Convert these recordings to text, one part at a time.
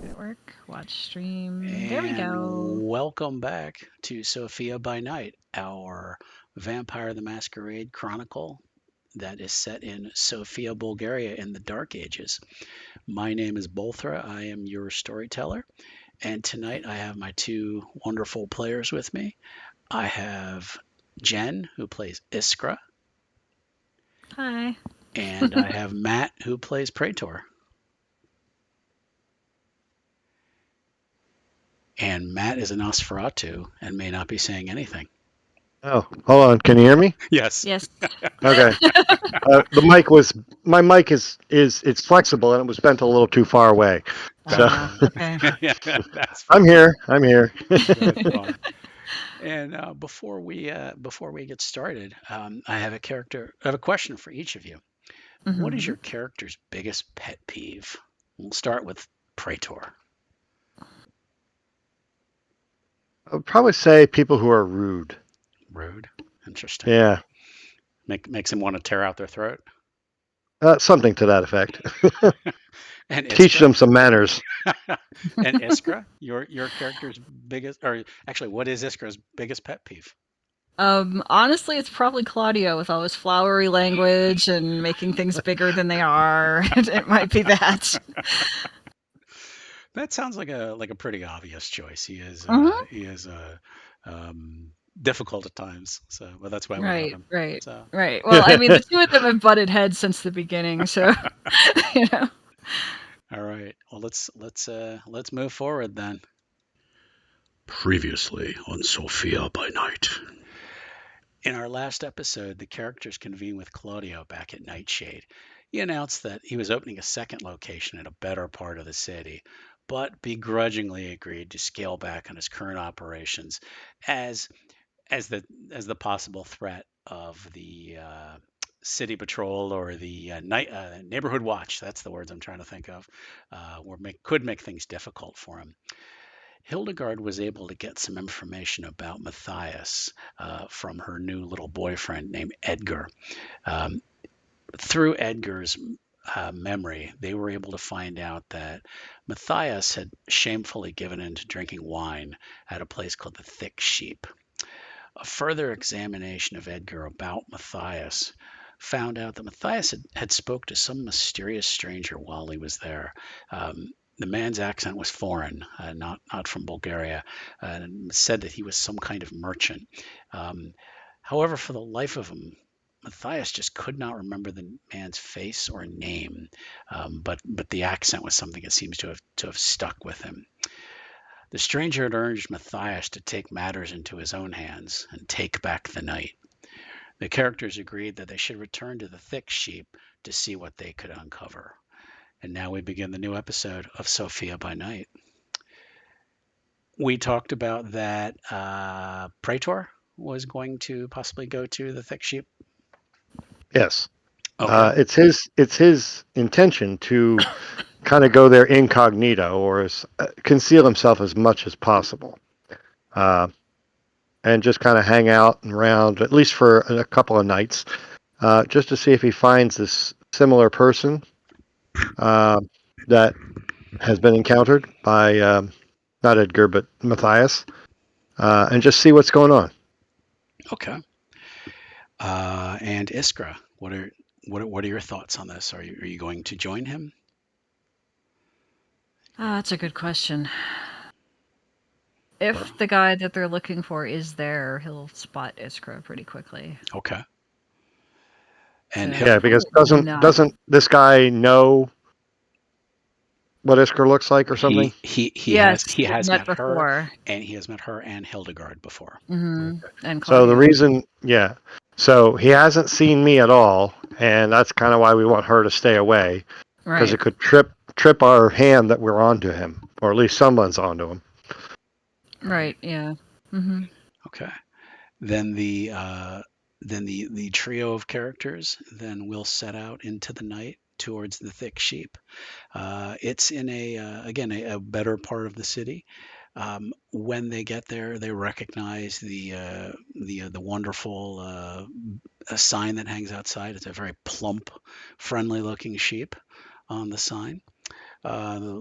Did it work? Watch stream. There we And go. welcome back to Sophia by Night, our Vampire the Masquerade chronicle that is set in Sofia, Bulgaria in the Dark Ages. My name is Bolthra. I am your storyteller. And tonight I have my two wonderful players with me. I have Jen, who plays Iskra, Hi. and I have Matt, who plays Praetor. And Matt is a Nosferatu and may not be saying anything. Oh, hold on. Can you hear me? Yes. Yes. Okay. The mic was my mic is it's flexible and it was bent a little too far away. So Okay. Yeah, that's I'm fine. here. I'm here. That's fine. And before we get started, I have a question for each of you. What is hmm your character's biggest pet peeve? We'll start with Praetor. I would probably say people who are rude. Rude. Interesting. Yeah, Makes him want to tear out their throat. something to that effect. And Teach Iskra. them some manners. And Iskra, your character's biggest, or actually, what is Iskra's biggest pet peeve? Honestly, it's probably Claudio with all his flowery language and making things bigger than they are. It might be that. That sounds like a pretty obvious choice. hmm He is difficult at times. So, well, that's why we have Right, him. right, So, right. Well, I mean, the two of them have butted heads since the beginning, so you know. all right. Well, let's move forward then. Previously on Sophia by Night. In our last episode, the characters convened with Claudio back at Nightshade. He announced that he was opening a second location in a better part of the city, but begrudgingly agreed to scale back on his current operations as as the possible threat of the city patrol or the night neighborhood watch. That's the words I'm trying to think of. Could make things difficult for him. Hildegard was able to get some information about Matthias from her new little boyfriend named Edgar. Um, Through Edgar's memory, they were able to find out that Matthias had shamefully given in to drinking wine at a place called the Thick Sheep. A further examination of Edgar about Matthias found out that Matthias had spoke to some mysterious stranger while he was there. The man's accent was foreign, not from Bulgaria, and said that he was some kind of merchant. Um, However, for the life of him, Matthias just could not remember the man's face or name, but the accent was something that seems to have stuck with him. The stranger had urged Matthias to take matters into his own hands and take back the night. The characters agreed that they should return to the Thick Sheep to see what they could uncover. And now we begin the new episode of Sophia by Night. We talked about that Praetor was going to possibly go to the Thick Sheep. Yes. Okay. It's his intention to kind of go there incognito or conceal himself as much as possible. Uh, and just kind of hang out and around, at least for a couple of nights, just to see if he finds this similar person uh, that has been encountered by not Edgar but Matthias, and just see what's going on. Okay. And Iskra, what are your thoughts on this? Are you going to join him? That's a good question. If the guy that they're looking for is there, he'll spot Iskra pretty quickly. Okay. And So he'll, Yeah, because probably not. doesn't this guy know what Isker looks like or something? Yes, he they've has met met her, before. and he has met her and Hildegard before. Mm-hmm. And So the Claudia. reason, yeah, so he hasn't seen me at all, and that's kind of why we want her to stay away because Right. it could trip our hand that we're onto him, or at least someone's onto him. Right. Yeah. Mm-hmm. Okay. Then the trio of characters then will set out into the night towards the thick sheep. It's in again a better part of the city. When they get there, they recognize the wonderful a sign that hangs outside. It's a very plump, friendly-looking sheep on the sign. Uh,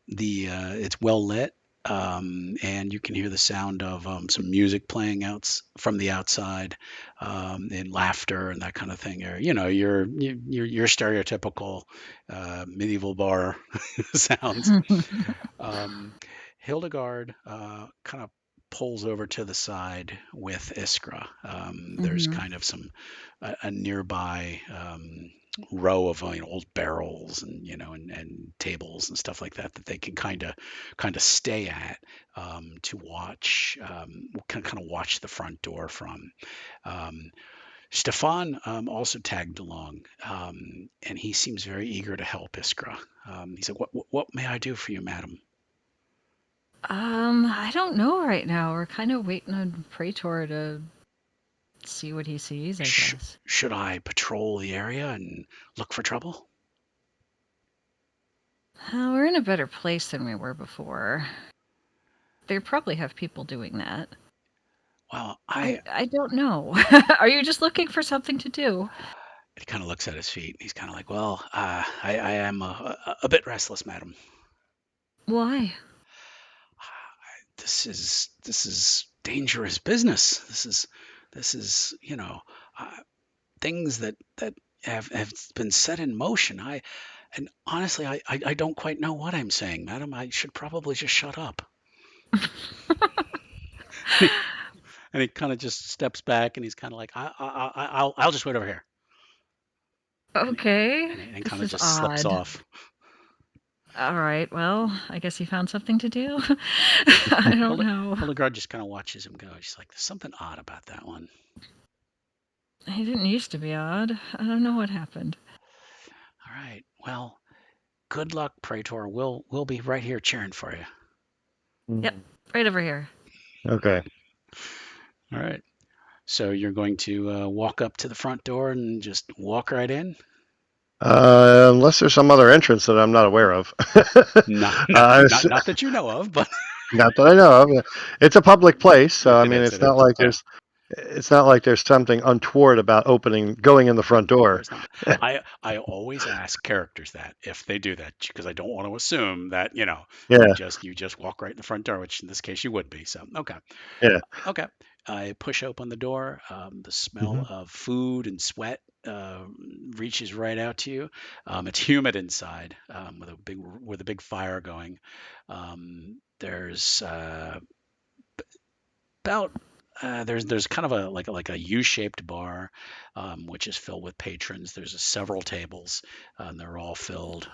it's well lit, and you can hear the sound of some music playing out from the outside, and laughter and that kind of thing. Or, your stereotypical medieval bar sounds. Um, Hildegard kind of pulls over to the side with Iskra. There's Mm-hmm. kind of a nearby row of old barrels and and tables and stuff like that that they can kind of stay at to watch kind of watch the front door from. Um, Stefan also tagged along, and he seems very eager to help Iskra. He said, "What may I do for you, madam?" I don't know right now. We're kind of waiting on Praetor to see what he sees, I Sh- guess. should I patrol the area and look for trouble? We're in a better place than we were before. They probably have people doing that. Well, I don't know. Are you just looking for something to do? he kind of looks at his feet. He's kind of like, well, I am a bit restless, madam. Why? This is dangerous business. This is uh, things that have been set in motion. And honestly, I don't quite know what I'm saying, madam. I should probably just shut up. And he kind of just steps back and he's kind of like, I'll just wait over here. And he, Okay, and he this kind of is just slips odd. off. All right, well, I guess you found something to do. I don't know. Hildegard just kind of watches him go. She's like, there's something odd about that one. He didn't used to be odd. I don't know what happened. All right. Well, good luck, Praetor. We'll be right here cheering for you. Yep, right over here. Okay. All right. So you're going to walk up to the front door and just walk right in? Unless there's some other entrance that I'm not aware of. Not not uh, not not that you know of, but Not that I know of. It's a public place, so I it mean, is. it's It is. not like Yeah. there's something untoward about going in the front door. There's not. I always ask characters that if they do that because I don't want to assume that Yeah, you just walk right in the front door, which in this case you would be. So okay. yeah. Okay. I push open the door. The smell Hmm. of food and sweat reaches right out to you. It's humid inside with a big fire going. There's about there's kind of a U-shaped bar, which is filled with patrons. There's several tables, and they're all filled.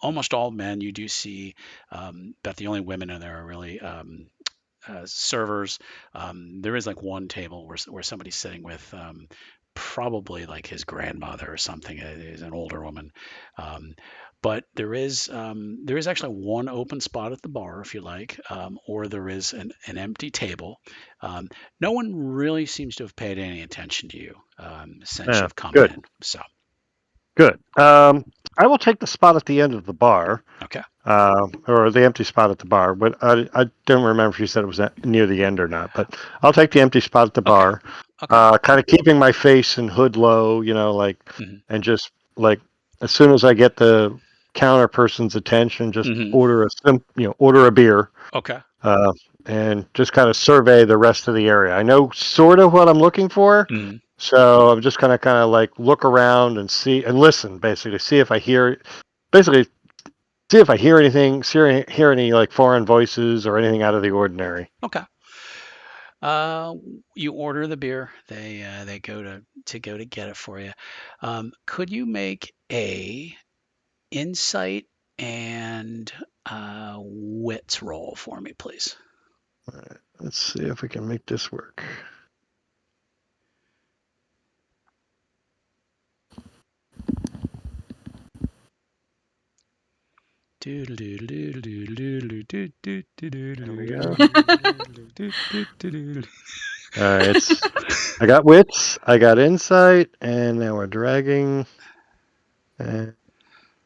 Almost all men. You do see, but the only women in there are really servers. There is like one table where somebody's sitting with probably like his grandmother or something. It is an older woman. Um, but there is actually one open spot at the bar if you like, or there is an empty table. Um, no one really seems to have paid any attention to you since Yeah, you've come good, in. So good. I will take the spot at the end of the bar, okay, or the empty spot at the bar. But I don't remember if you said it was near the end or not. But I'll take the empty spot at the okay, bar, okay. kind of keeping my face and hood low, like, Hmm. and just like as soon as I get the counter person's attention, just Hmm. order a beer, Okay. uh, and just kind of survey the rest of the area. I know sort of what I'm looking for, Hmm. so I'm just kind of like look around and see and listen, basically, see if I hear, basically see if I hear anything, hear any like foreign voices or anything out of the ordinary. Okay. You order the beer. They go to get it for you. Could you make a insight and wits roll for me, please? Let's see if we can make this work. There we go. I got wits, I got insight, and now we're dragging.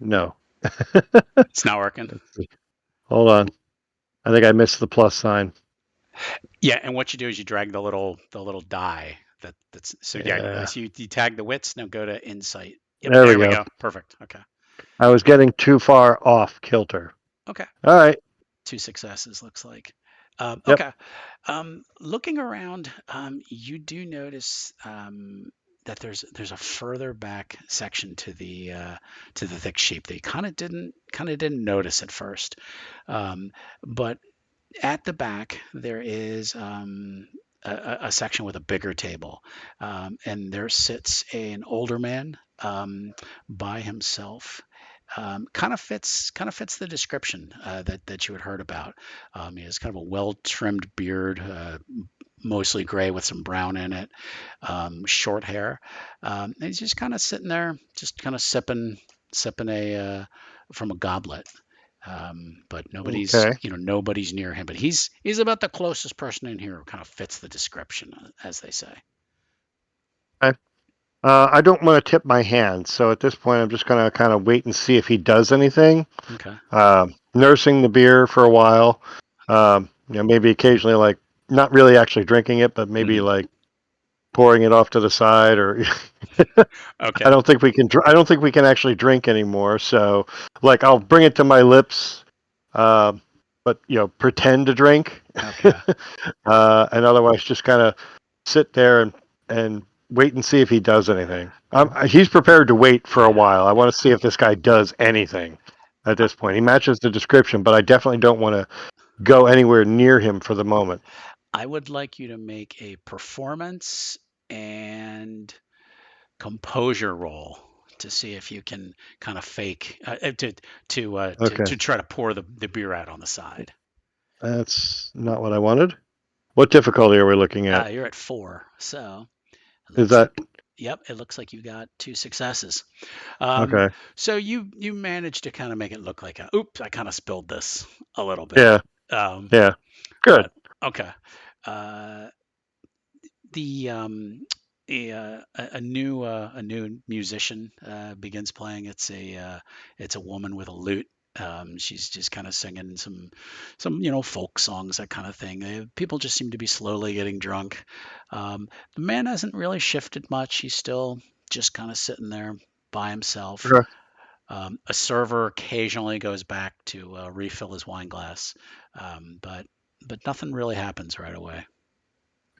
No. It's not working. Hold on. I think I missed the plus sign. Yeah, and what you do is you drag the little die that's so Yeah. so you tag the wits. Now go to insight. Yep, There we there we go. go. Perfect. Okay. I was getting too far off kilter. Okay. All right. 2 successes looks like. Yep. Okay. Looking around, you do notice that there's a further back section to the thick sheep that you kind of didn't notice at first, but at the back there is a section with a bigger table, and there sits an older man by himself. Kind of fits the description that you had heard about. He has kind of a well-trimmed beard, mostly gray with some brown in it, short hair, and he's just kind of sitting there, just kind of sipping from a goblet. But nobody's Okay. nobody's near him. But he's about the closest person in here who kind of fits the description, as they say. Okay. I don't want to tip my hand, so at this point, I'm just going to kind of wait and see if he does anything. Okay. Nursing the beer for a while. Maybe occasionally, like not really actually drinking it, but maybe Mhm. like pouring it off to the side, or I Okay. don't think we can. I don't think we can actually drink anymore. So, like, I'll bring it to my lips, uh, but pretend to drink, Okay. and otherwise just kind of sit there and wait and see if he does anything. He's prepared to wait for a Yeah. while. I want to see if this guy does anything at I, this point. He matches the description, but I definitely don't want to go anywhere near him for the moment. I would like you to make a performance and composure roll to see if you can kind of fake Okay, to try to pour the beer out on the side. that's not what I wanted. What difficulty are we looking at? You're at 4, so it Is looks that like yep, it looks like you got 2 successes. Um, okay? so you managed to kind of make it look like oops, I kind of spilled this a little bit. Yeah, Um, yeah. Good. but okay. Uh, the a new musician begins playing. It's a woman with a lute. She's just kind of singing some folk songs, that kind of thing. People just seem to be slowly getting drunk. The man hasn't really shifted much. He's still just kind of sitting there by himself. Okay. A server occasionally goes back to refill his wine glass, but nothing really happens right away.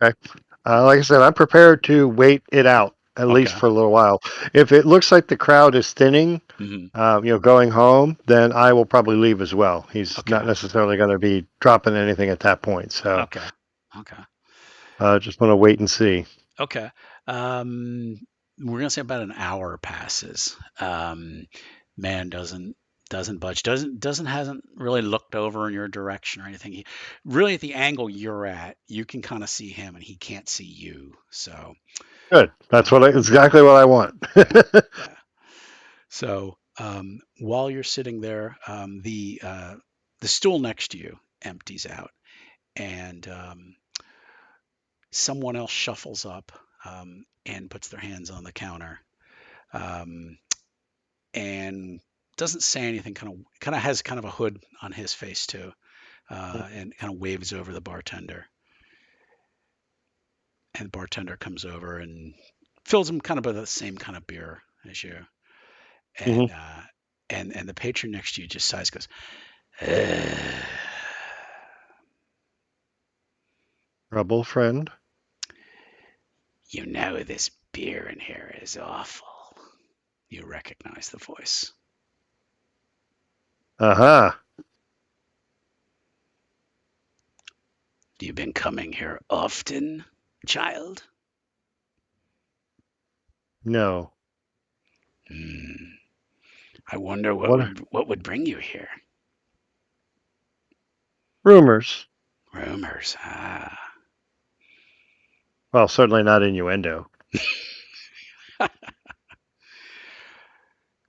Okay. Like I said, I'm prepared to wait it out at least Okay. for a little while. If it looks like the crowd is thinning, Hmm. going home, then I will probably leave as well. He's not Okay. necessarily going to be dropping anything at that point. So Okay. Okay. just want to wait and see. Okay. Um, we're gonna say about an hour passes. Man doesn't budge. Doesn't hasn't really looked over in your direction or anything. He really at the angle you're at, you can kind of see him and he can't see you. So Good. That's uh, exactly what I want. yeah, yeah. So while you're sitting there, the stool next to you empties out, and someone else shuffles up and puts their hands on the counter, um, and doesn't say anything. Kind of has kind of a hood on his face too, and kind of waves over the bartender. And the bartender comes over and fills him kind of with the same kind of beer as you. Hmm. And and the patron next to you just sighs, goes, "Ugh. Trouble, friend. You know this beer in here is awful." You recognize the voice. Uh-huh. You been coming here often, child? No. Hmm. I wonder what What? would bring you here. Rumors. Rumors. Ah. Well, certainly not innuendo.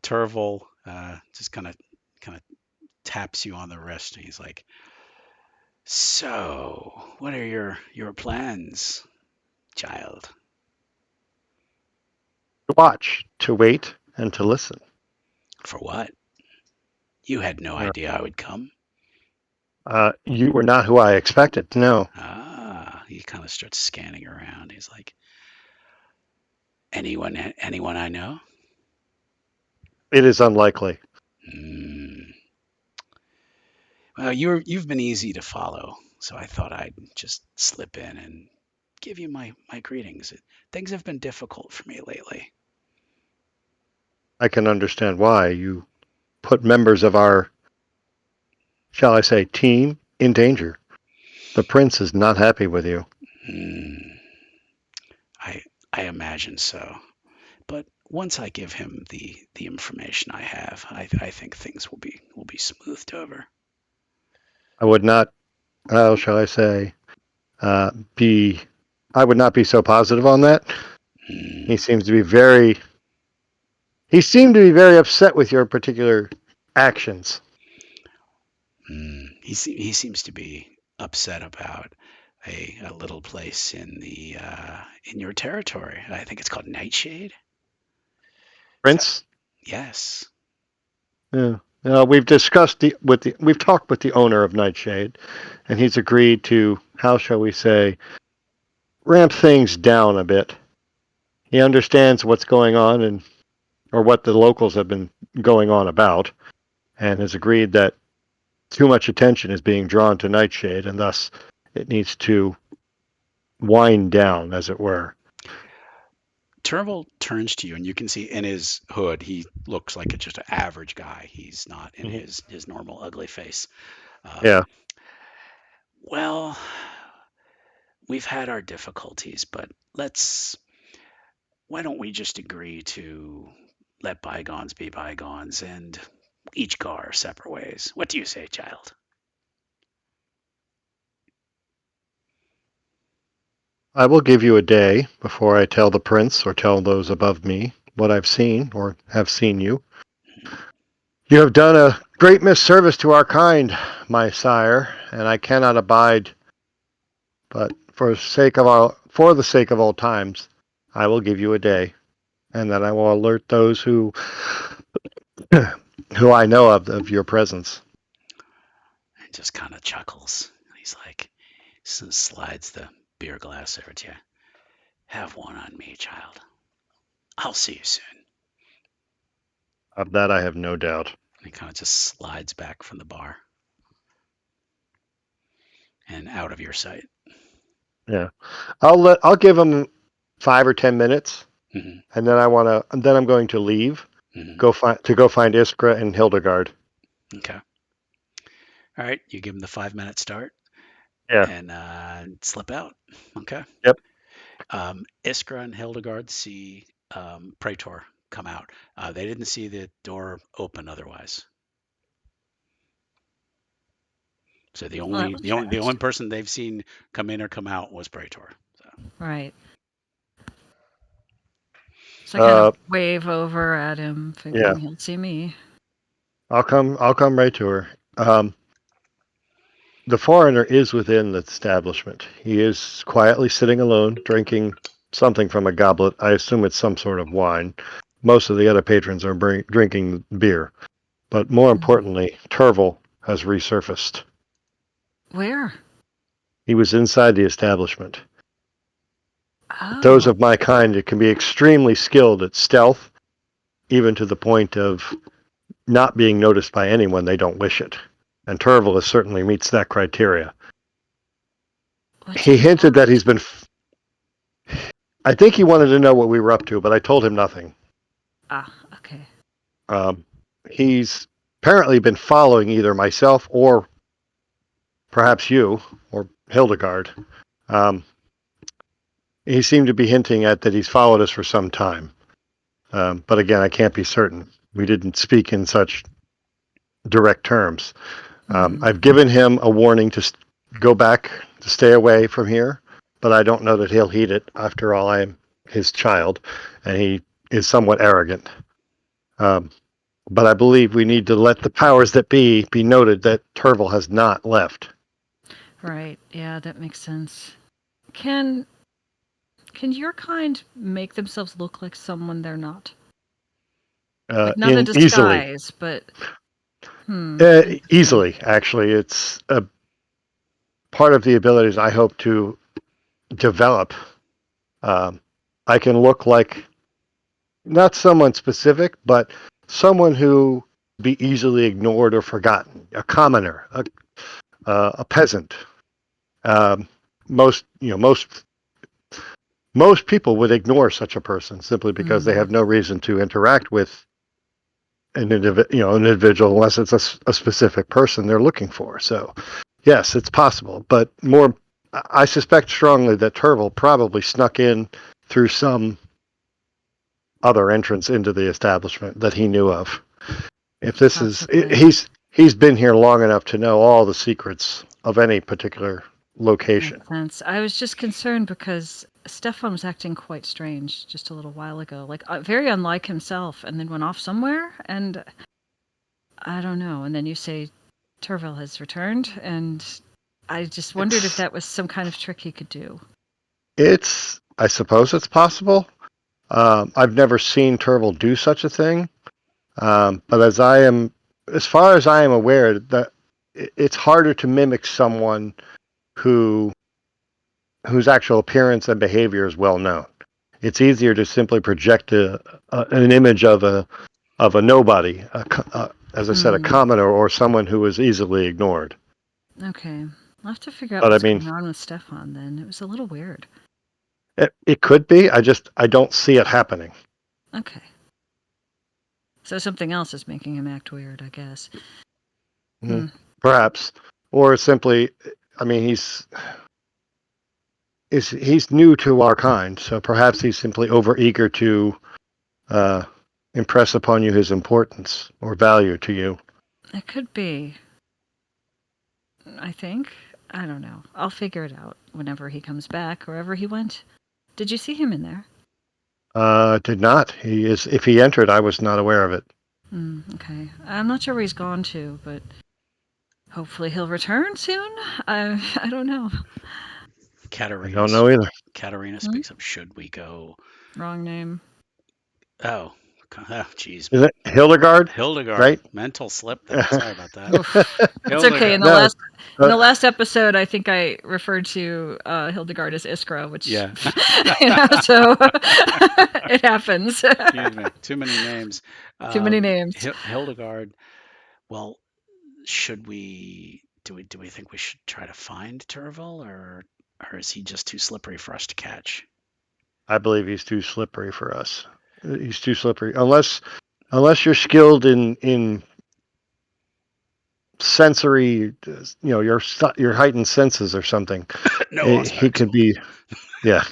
Turval just kind of taps you on the wrist, and he's like, "So, what are your plans, child? To watch, to wait, and to listen. For what? You had no Uh, idea I would come." you were not who I expected. No, Ah, he kind of starts scanning around. He's like, anyone I know? it is unlikely. Hmm. Well, you've been easy to follow, so I thought I'd just slip in and give you my greetings. Things have been difficult for me lately. I can understand why you put members of our, shall I say, team in danger. The prince is not happy with you. Hmm. I I imagine so. But once I give him the information I have, I think things will be smoothed over. I would not, how shall I say, uh, be, I would not be so positive on that. He Hmm. seems to be very, he seemed to be very upset with your particular actions. Hmm. He seems to be upset about a little place in your territory. I think it's called Nightshade. Is that Prince? yes? Yeah. We've discussed we've talked with the owner of Nightshade, and he's agreed to, how shall we say, ramp things down a bit. He understands what's going on and or what the locals have been going on about, and has agreed that too much attention is being drawn to Nightshade, and thus it needs to wind down, as it were. Turnbull turns to you, and you can see in his hood he looks like just an average guy. He's not in Mhm. his normal ugly face. Um, Yeah, well, we've had our difficulties, but let's why don't we just agree to let bygones be bygones and each go our separate ways? What do you say, child? I will give you a day before I tell the prince or tell those above me what I've seen or have seen you. You have done a great misservice to our kind, my sire, and I cannot abide. But for the sake of all times, I will give you a day, and then I will alert those who I know of your presence. And just kind of chuckles. He's like, slides the beer glass over to you. Have one on me, child. I'll see you soon. Of that I have no doubt. And he kind of just slides back from the bar and out of your sight. Yeah, I'll give him 5 or 10 minutes, Hmm. and then I'm going to leave, Hmm. go find Iskra and Hildegard. Okay. All right. You give him the 5 minute start Yeah. and slip out. Okay. Yep. Iskra and Hildegard see Praetor come out. They didn't see the door open otherwise. So the Well, that only was the only the only fast. person they've seen come in or come out was Praetor. So Right. So I kind of Uh, wave over at him, yeah. figuring he'll see me. I'll come right to her. The foreigner is within the establishment. He is quietly sitting alone, drinking something from a goblet. I assume it's some sort of wine. Most of the other patrons are drinking beer. But more Mhm. importantly, Turvel has resurfaced. Where? He was inside the establishment. Those Oh, of my kind can be extremely skilled at stealth, even to the point of not being noticed by anyone they don't wish it. And Turvel certainly meets that criteria. what's He he hinted that he's want? been. I think he wanted to know what we were up to, but I told him nothing. Ah, okay. Um, he's apparently been following either myself or perhaps you or Hildegard. Um, he seemed to be hinting at that he's followed us for some time. But again, I can't be certain. We didn't speak in such direct terms. Hmm. I've given him a warning to go back, to stay away from here, but I don't know that he'll heed it. After all, I'm his child, and he is somewhat arrogant. Um, but I believe we need to let the powers that be noted that Turville has not left. Right. Yeah, that makes sense. Can can your kind make themselves look like someone they're not? Like not a In easily, disguise, but interesting. easily actually, it's a part of the abilities I hope to develop. Um, I can look like not someone specific, but someone who be easily ignored or forgotten, a commoner, a peasant. Um, most people would ignore such a person simply because they Mm. have no reason to interact with an individual unless it's a specific person they're looking for. So, yes, it's possible, but more, I suspect strongly that Turville probably snuck in through some other entrance into the establishment that he knew of. If this is, Possibly. he's been here long enough to know all the secrets of any particular location. Makes sense. I was just concerned because Stefan was acting quite strange just a little while ago, like very unlike himself, and then went off somewhere. And I don't know. And then you say Turville has returned, and I just wondered if It's, that was some kind of trick he could do. I suppose it's possible. I've never seen Turville do such a thing, but as far as I am aware, that it's harder to mimic someone who whose actual appearance and behavior is well known. It's easier to simply project an image of a nobody, as I said, a Hmm. commoner or someone who is easily ignored. Okay. I'll have to figure out But I what's mean, going on with Stefan then. It was a little weird. it could be. I don't see it happening. Okay. So something else is making him act weird, I guess. Mhm. Hmm. Perhaps, or simply, I mean, he's new to our kind, so perhaps he's simply overeager to uh, impress upon you his importance or value to you. It could be. I think. I don't know. I'll figure it out whenever he comes back, wherever he went. Did you see him in there? Did not. He is. If he entered, I was not aware of it. Okay. I'm not sure where he's gone to, but hopefully he'll return soon. I don't know. I don't know either. Katerina Hmm? speaks up. Should we go? Wrong name. Oh, jeez. Is it Hildegard? Hildegard. Right? Mental slip there. Sorry about that. Oof. It's okay. Hildegard. No. In Uh, the last episode, I think I referred to Hildegard as Iskra, which Yeah. so it happens. Excuse me. Too many names. Too many names. Hildegard. Well, should we? Do we think we should try to find Turville, or is he just too slippery for us to catch? I believe he's too slippery for us. He's too slippery. Unless you're skilled in sensory, your heightened senses or something. No He aspect. could be. Yeah.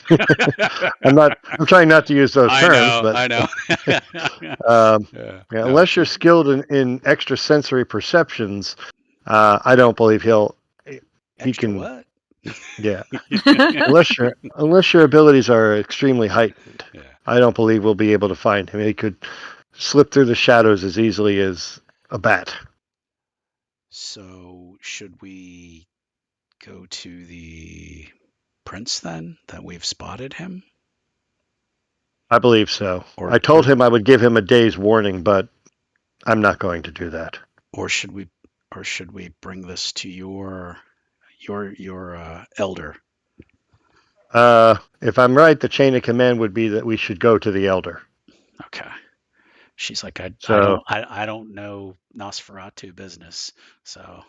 I'm trying not to use those I terms, know. but I know. um, Yeah. yeah, No. unless you're skilled in extrasensory perceptions, I don't believe he Extra can. what? Yeah. Unless your abilities are extremely heightened, Yeah. I don't believe we'll be able to find him. He could slip through the shadows as easily as a bat. So should we go to the prince then that we've spotted him, I believe so. or I told him I would give him a day's warning, but I'm not going to do that. or should we or should we bring this to your elder? If I'm right, the chain of command would be that we should go to the elder. Okay. She's like, So, I don't know Nosferatu business, so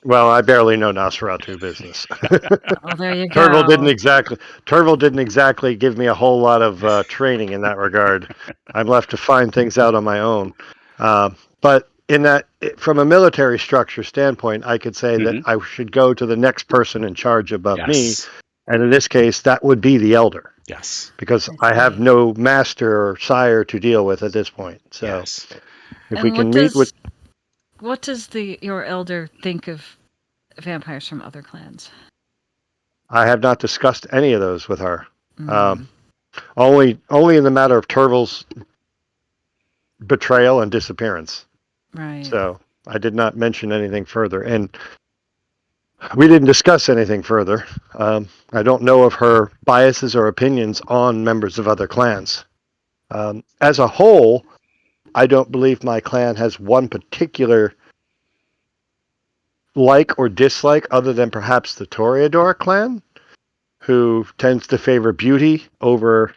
well, I barely know Nosferatu business. Oh, there you Turville didn't go. exactly Turville didn't exactly give me a whole lot of training in that regard. I'm left to find things out on my own. But in that, from a military structure standpoint, I could say that Hmm. I should go to the next person in charge above me, Yes. and in this case, that would be the elder, Yes. because I I have see. no master or sire to deal with at this point. So Yes. if we And can meet with, what does your elder think of vampires from other clans? I have not discussed any of those with her. Um, Mm, only in the matter of Turtle's betrayal and disappearance. right. So I did not mention anything further, and we didn't discuss anything further. I don't know of her biases or opinions on members of other clans. As a whole, I don't believe my clan has one particular like or dislike other than perhaps the Toreador clan, who tends to favor beauty over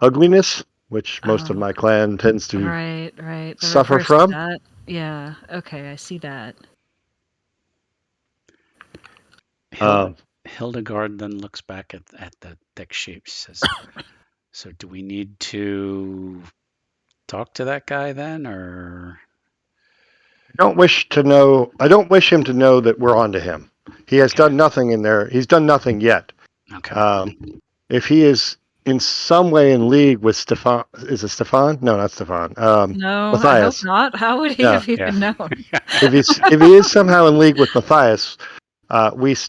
ugliness, which most of Oh, my clan tends to right, right. The suffer reverse of from. that. Yeah. Okay, I see that. Hilda Um, Hildegard then looks back at the thick shape. She says, "So do we need to talk to that guy then, or I don't wish him to know that we're onto him. He has okay, done nothing in there. He's done nothing yet. okay, Um, if he is in some way in league with Stefan, is it Stefan? No, not Stefan. No, I hope Matthias. not. How would he Yeah. have yeah, even known? If he is somehow in league with Matthias,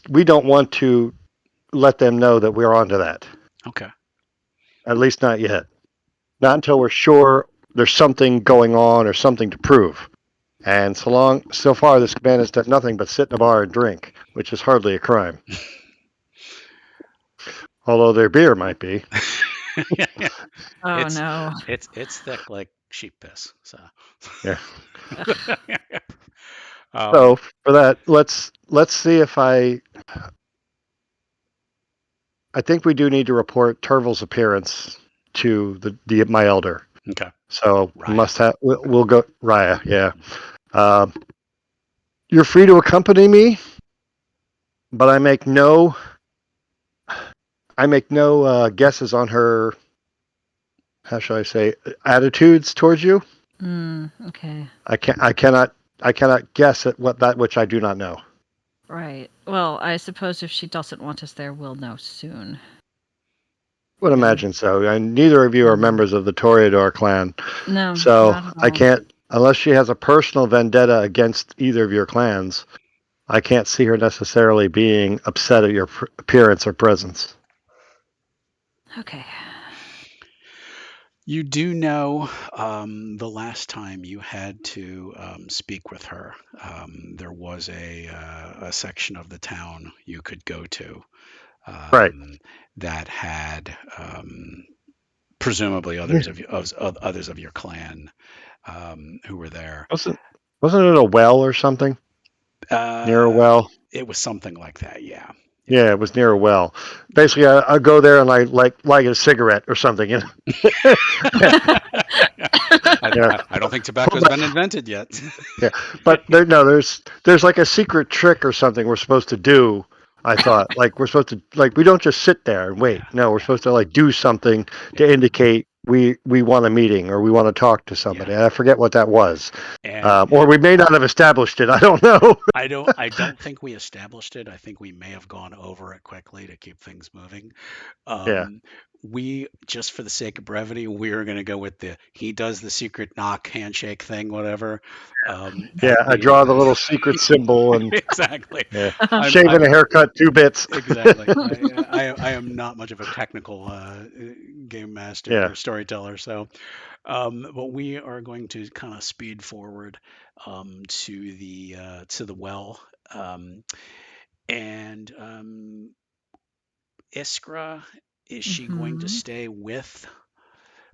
we don't want to let them know that we're onto that. okay, At least not yet. Not until we're sure there's something going on or something to prove. And so far, this man has done nothing but sit in a bar and drink, which is hardly a crime. Although their beer might be. yeah. Oh It's no. it's thick like sheep piss. So, Yeah. Ugh. um, So for that, let's see if I think we do need to report Turville's appearance to the my elder. okay, So Raya. we'll go Raya. Yeah. Um, you're free to accompany me, but I make no guesses on her. How shall I say attitudes towards you? Okay. I cannot guess at what that which I do not know. Right. Well, I suppose if she doesn't want us there, we'll know soon. Would Then. imagine so. And neither of you are Mhm. members of the Toreador clan, No, so not at I all. can't unless she has a personal vendetta against either of your clans. I can't see her necessarily being upset at your appearance or presence. Okay. You do know the last time you had to speak with her, there was a section of the town you could go to Right. um, that had presumably Yeah. others of your clan who were there. Wasn't wasn't it a well or something near a Uh, well? it was something like that, yeah, yeah, Yeah, it was near a well. yeah. Basically, I go there and I like a cigarette or something. Yeah, I don't think pull tobacco's that. been invented yet. Yeah, but there's like a secret trick or something we're supposed to do. I thought like we're supposed to we don't just sit there and wait. Yeah, No, we're yeah, supposed to like do something to yeah, indicate we want a meeting or we want to talk to yeah. somebody. And I forget what that was, And or we may not have established it. I don't know. I don't think we established it. I think we may have gone over it quickly to keep things moving. Yeah, Um, we just for the sake of brevity, we're going to go with the he does the secret knock handshake thing, whatever. yeah. At I the draw the little secret symbol and exactly. yeah, I'm shave and a I'm haircut, 2 bits. exactly. I am not much of a technical game master Yeah. or storyteller, so but we are going to kind of speed forward to the well. Um, and Iskra, is she going to Hmm. stay with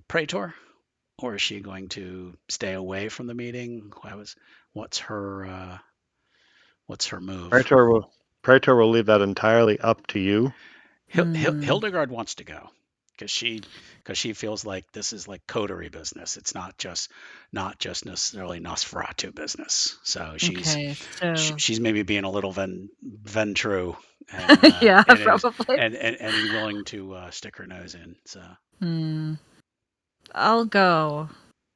Praetor, or is she going to stay away from the meeting? What's her what's her move? Praetor will Praetor will leave that entirely up to you. Hmm. Hildegard wants to go because she feels like this is like coterie business. It's not just necessarily Nosferatu business. So Okay. So. she's maybe being a little Ventru and Yeah, probably. and willing to stick her nose in. So Hmm. I'll go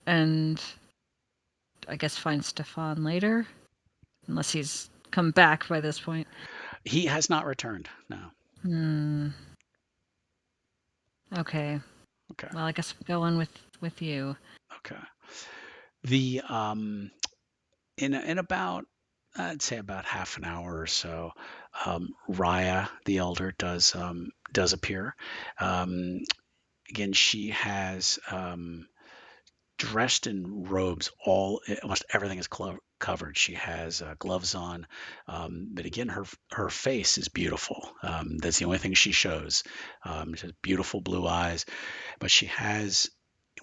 and I guess, find Stefan later, unless he's come back by this point. He has not returned. No. Hmm. Okay. Okay. Well, I guess I'm going with you. Okay. The in about, I'd say about half an hour or so, Raya the elder does appear. Um, Again, she has dressed in robes. Almost everything is covered. She has gloves on, but again, her face is beautiful. That's the only thing she shows. She has beautiful blue eyes, but she has.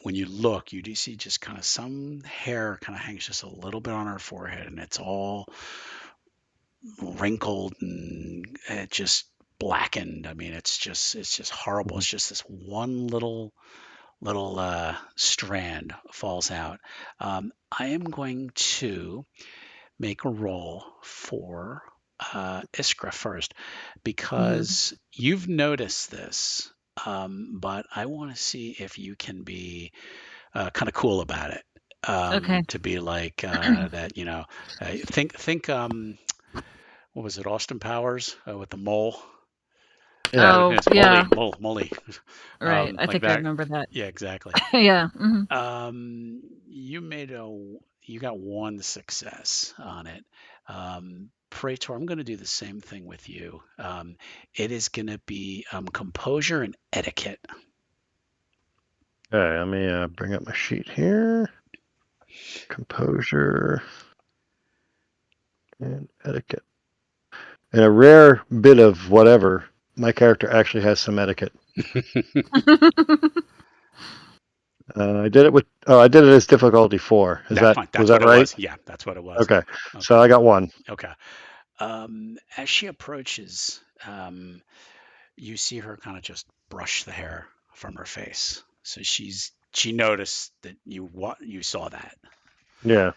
When you look, you do see just kind of some hair kind of hangs just a little bit on her forehead, and it's all wrinkled and just blackened. I mean, it's just horrible. It's just this one little strand falls out. I am going to make a roll for Iskra first Mm-hmm. because you've noticed this, but I want to see if you can be kind of cool about it. Okay. To be like that, think what was it, Austin Powers with the mole? Yeah. Oh, It's yeah. Molly, Right. I like think I that. remember that. Yeah, exactly. Yeah. Hmm. You made you got one success on it. Praetor, I'm going to do the same thing with you. It is going to be composure and etiquette. Okay, let me bring up my sheet here. Composure and etiquette. And a rare bit of whatever, my character actually has some etiquette. I did it with. Oh, I did it as difficulty 4. That's fine. Was That's that what it right? was. Yeah, that's what it was. Okay. So Okay. I got 1. Okay. As she approaches, you see her kind of just brush the hair from her face. So she noticed that you saw that. Yeah.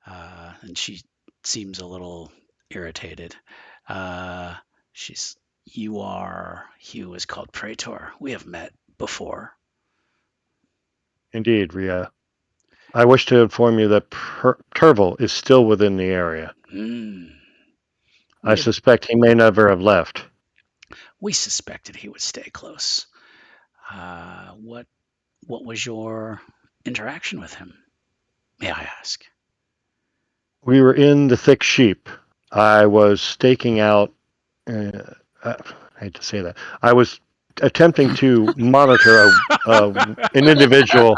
And she seems a little irritated. Uh, she's, Hugh is called Praetor. We have met before. Indeed, Ria. I wish to inform you that Turvel is still within the area. Mm, I we have, suspect he may never have left. we suspected he would stay close. What was your interaction with him? May I ask? We were in the thick sheep. I was staking out. Uh, I hate to say that. I was attempting to monitor an individual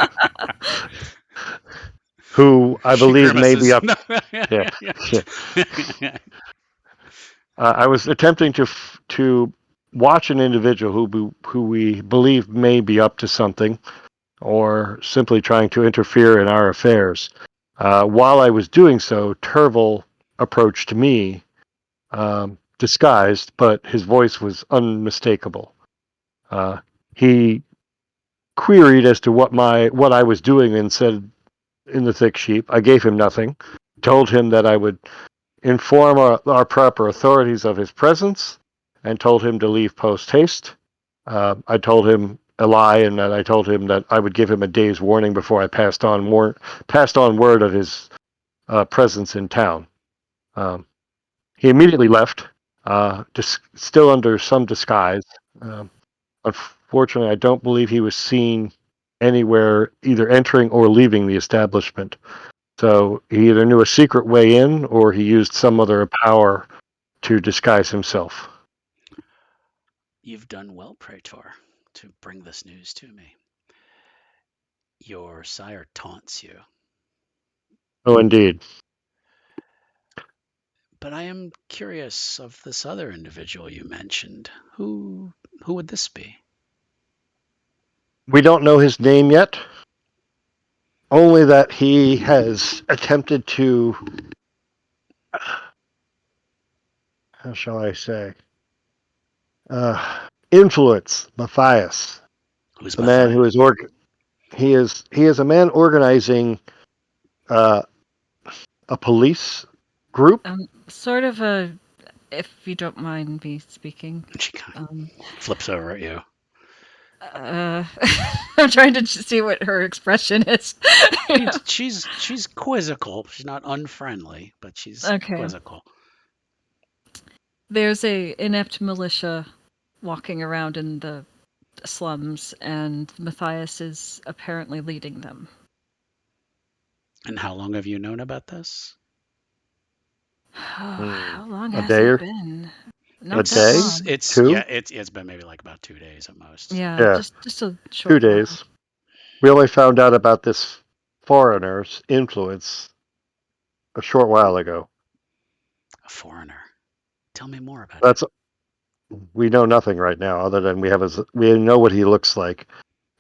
who I She believe may be grimaces. up. Yeah, yeah. I was attempting to watch an individual who we believe may be up to something, or simply trying to interfere in our affairs. While I was doing so, Turvel approached me, disguised, but his voice was unmistakable. He queried as to what I was doing and said in the thick sheep. I gave him nothing. Told him that I would inform our proper authorities of his presence, and told him to leave post haste. I told him a lie, and that I told him that I would give him a day's warning before I passed on word of his presence in town. Um, he immediately left, still under some disguise. Um, Unfortunately, I don't believe he was seen anywhere either entering or leaving the establishment. So he either knew a secret way in, or he used some other power to disguise himself. You've done well, Praetor, to bring this news to me. Your sire taunts you, Oh, indeed. but I am curious of this other individual you mentioned. Who would this be? We don't know his name yet, only that he has attempted to, how shall I say, influence Matthias, Who's the man who Matthias? is he is a man organizing uh, a police group. Sort of a, if you don't mind me speaking. And she kind Um, of flips over at you. I'm trying to see what her expression is. She's quizzical. She's not unfriendly, but she's Okay. quizzical. There's a inept militia walking around in the slums, and Matthias is apparently leading them. And how long have you known about this? How long A has day it or been? a Not that day? long. Two? It's been maybe like about 2 days at most. Yeah, Yeah, just a 2 short while. days. We only found out about this foreigner's influence a short while ago. A foreigner. Tell me more about him. That's we know nothing right now other than we know what he looks like,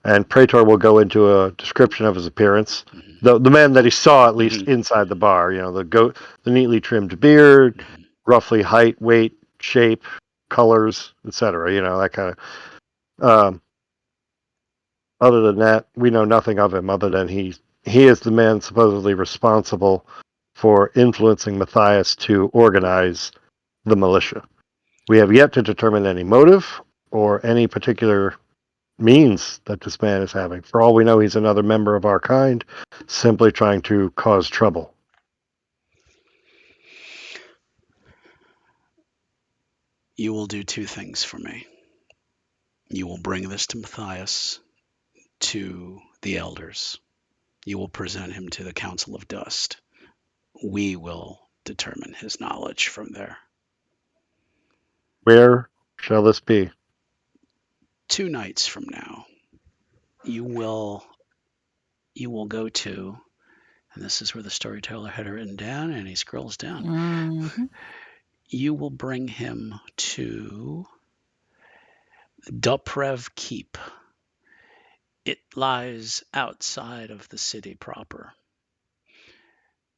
and Praetor will go into a description of his appearance. Mm-hmm. The man that he saw at least Mm-hmm. inside the bar, the neatly trimmed beard, Mm-hmm. roughly height, weight, shape, colors, etc. That kind of. Other than that, we know nothing of him other than he is the man supposedly responsible for influencing Matthias to organize the militia. We have yet to determine any motive or any particular means that this man is having. For all we know, he's another member of our kind, simply trying to cause trouble. You will do two things for me. You will bring this to Matthias, to the elders. You will present him to the Council of Dust. We will determine his knowledge from there. Where shall this be? 2 nights from now, you will go to, and this is where the storyteller had it written down, and he scrolls down. Mm-hmm. You will bring him to Duprev Keep. It lies outside of the city proper.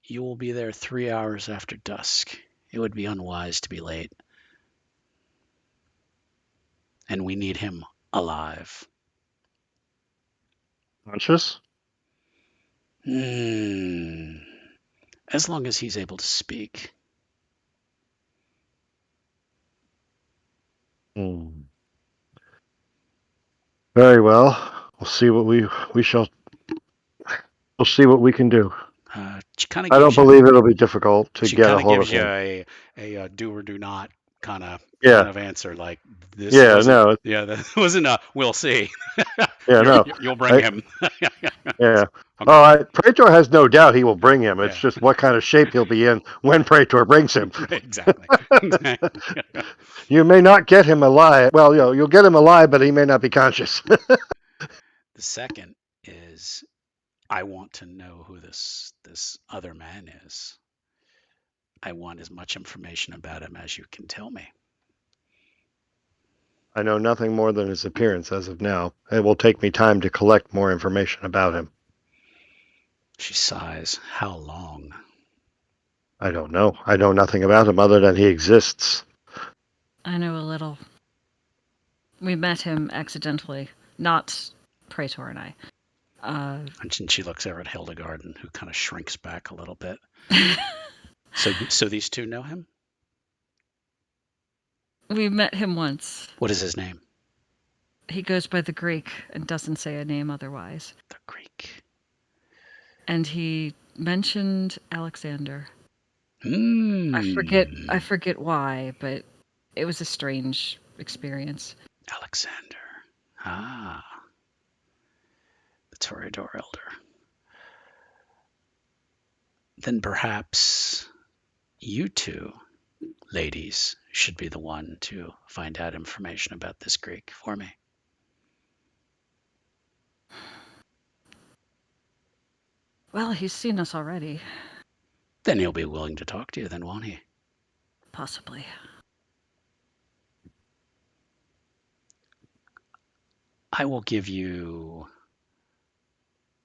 You will be there 3 hours after dusk. It would be unwise to be late. And we need him alive. Conscious? As long as he's able to speak. Very well. We'll see what we shall. We'll see what we can do. She kind of I don't gives you. believe it'll be difficult to She get a kind of hold of gives you him. a do or do not kind Yeah, of answer. Like this yeah, wasn't. no, Yeah, that wasn't a. We'll see. yeah, no. You'll bring I, him. yeah. Okay. Praetor has no doubt he will bring him. It's Yeah. just what kind of shape he'll be in when Praetor brings him. Exactly. Exactly. You may not get him alive. Well, you'll get him alive, but he may not be conscious. The second is I want to know who this other man is. I want as much information about him as you can tell me. I know nothing more than his appearance as of now. It will take me time to collect more information about him. She sighs. How long? I don't know. I know nothing about him other than he exists. I know a little. We met him accidentally, not Praetor and I. And she looks over at Hildegard, who kind of shrinks back a little bit. So these two know him? We met him once. What is his name? He goes by the Greek and doesn't say a name otherwise. The Greek. And he mentioned Alexander. Hmm. I forget why, but it was a strange experience. Alexander. Ah. The Toreador Elder. Then perhaps you two ladies should be the one to find out information about this Greek for me. Well, he's seen us already. Then he'll be willing to talk to you, then, won't he? Possibly. I will give you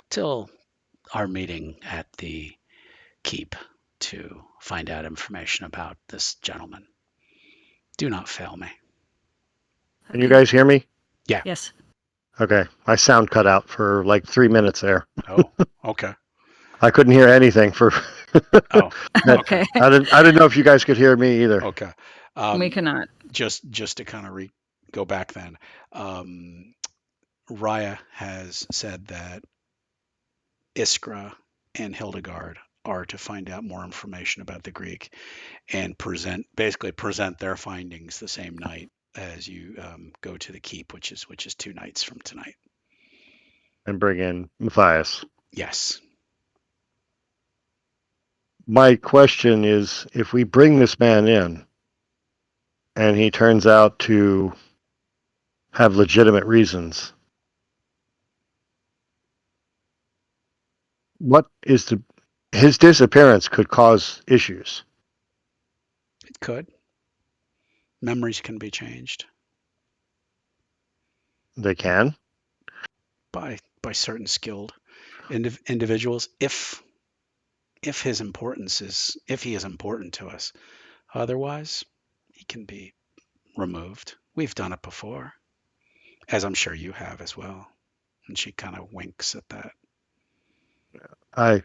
till our meeting at the keep to find out information about this gentleman. Do not fail me. Can you guys hear me? Yeah. Yes. Okay. My sound cut out for like 3 minutes there. Oh, okay. I couldn't hear anything for. Oh, okay. Okay. I didn't know if you guys could hear me either. Okay. We cannot. Just to kind of go back then. Raya has said that Iskra and Hildegard are to find out more information about the Greek and basically present their findings the same night as you go to the keep, which is 2 nights from tonight. And bring in Matthias. Yes. My question is, if we bring this man in and he turns out to have legitimate reasons, what is the his disappearance could cause issues. It could. Memories can be changed They can. by certain skilled individuals if he is important to us. Otherwise, he can be removed. We've done it before, as I'm sure you have as well. And she kind of winks at that. I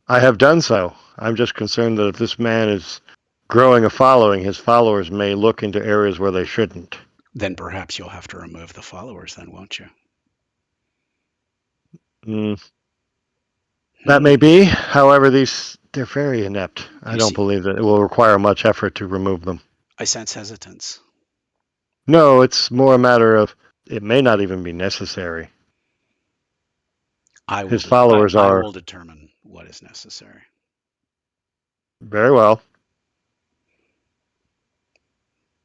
I have done so. I'm just concerned that if this man is growing a following, his followers may look into areas where they shouldn't. Then perhaps you'll have to remove the followers, then, won't you? Mm, that may be. However, they're very inept. I You don't see, believe that it will require much effort to remove them. I sense hesitance. No, it's more a matter of it may not even be necessary. I will, His followers I are will determine what is necessary. very well.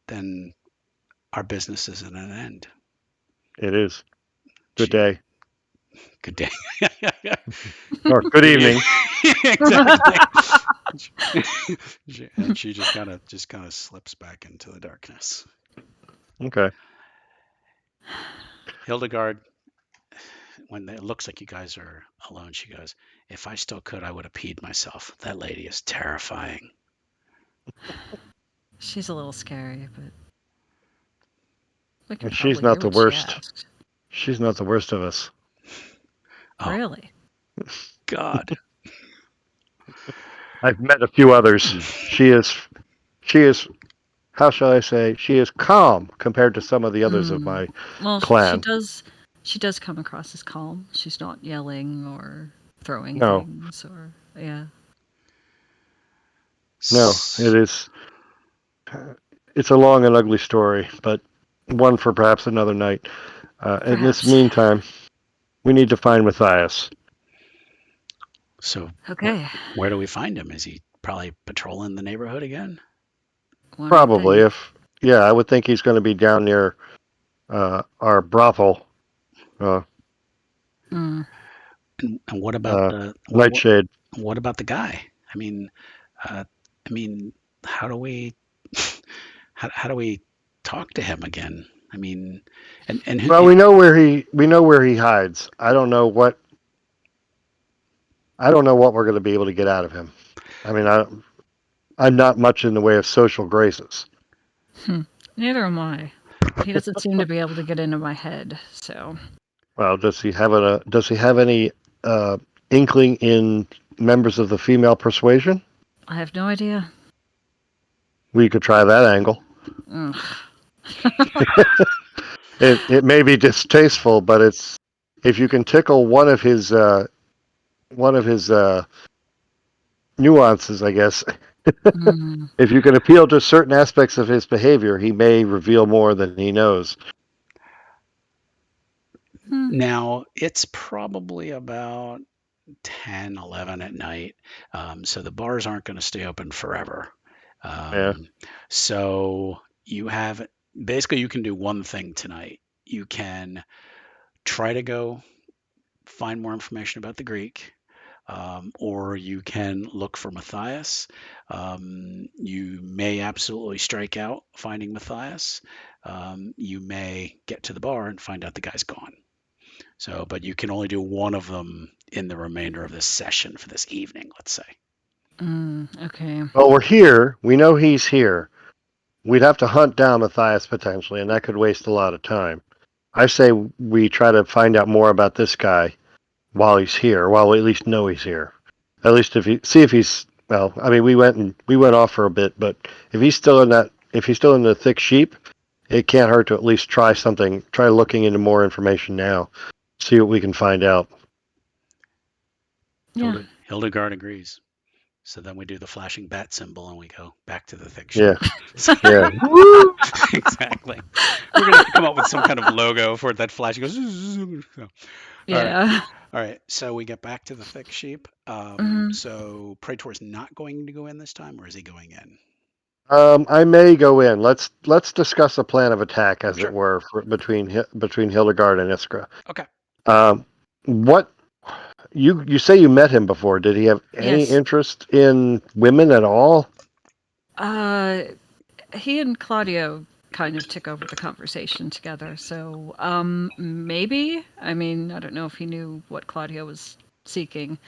Then our business is at an end. It is. Good She, day. good day. Or good Yeah, evening. exactly. And she just kind of slips back into the darkness. Okay. Hildegard, when it looks like you guys are alone, she goes, "If I still could, I would have peed myself. That lady is terrifying." She's a little scary, but we can And she's probably not hear the what she worst. asked. She's not the worst of us. Oh Really? God. I've met a few others. She is how shall I say, she is calm compared to some of the others of Mm. my Well, she clan. does. She does come across as calm. She's not yelling or throwing No, things or yeah. no, it is. It's a long and ugly story, but one for perhaps another night. In this Perhaps. meantime, we need to find Matthias. So Okay. where do we find him? Is he probably patrolling the neighborhood again? One would Probably, think. if yeah, I would think he's going to be down near our brothel, uh, And what about the Nightshade. what about the guy? I mean, uh, I mean, how do we how do we talk to him again? I mean, and Well, we know where he hides. I don't know what we're going to be able to get out of him. I mean, I'm not much in the way of social graces. Neither am I. He doesn't seem to be able to get into my head, so Well, does he have any uh, inkling in members of the female persuasion? I have no idea. We could try that angle. Ugh. It may be distasteful, but it's if you can tickle one of his nuances, I guess. Mm. If you can appeal to certain aspects of his behavior, he may reveal more than he knows. Hmm. now it's probably about 10, 11 at night. So the bars aren't going to stay open forever. Yeah. Um, so you can do one thing tonight. You can try to go find more information about the Greek, or you can look for Matthias. You may absolutely strike out finding Matthias. You may get to the bar and find out the guy's gone. So, but you can only do one of them in the remainder of this session for this evening, let's say. Okay. Well, we're here. We know he's here. We'd have to hunt down Matthias potentially, and that could waste a lot of time. I say we try to find out more about this guy while he's here, while we at least know he's here. At least if he's well, I mean we went off for a bit, but if he's still in the thick sheep, it can't hurt to at least try something. Try looking into more information now. See what we can find out. Yeah. Hildegard agrees. So then we do the flashing bat symbol and we go back to the thick Yeah, sheep. yeah. Exactly. We're gonna have to come up with some kind of logo for it that flash goes. So, all right. Yeah. All right. So we get back to the thick sheep. Hmm. So Praetor's not going to go in this time, or is he going in? I may go in. Let's discuss a plan of attack, as it Sure. were, between Hildegard and Iskra. Okay. Um, what you say you met him before? Did he have any Yes. interest in women at all? Uh, he and Claudio kind of took over the conversation together. So, maybe. I mean, I don't know if he knew what Claudio was seeking.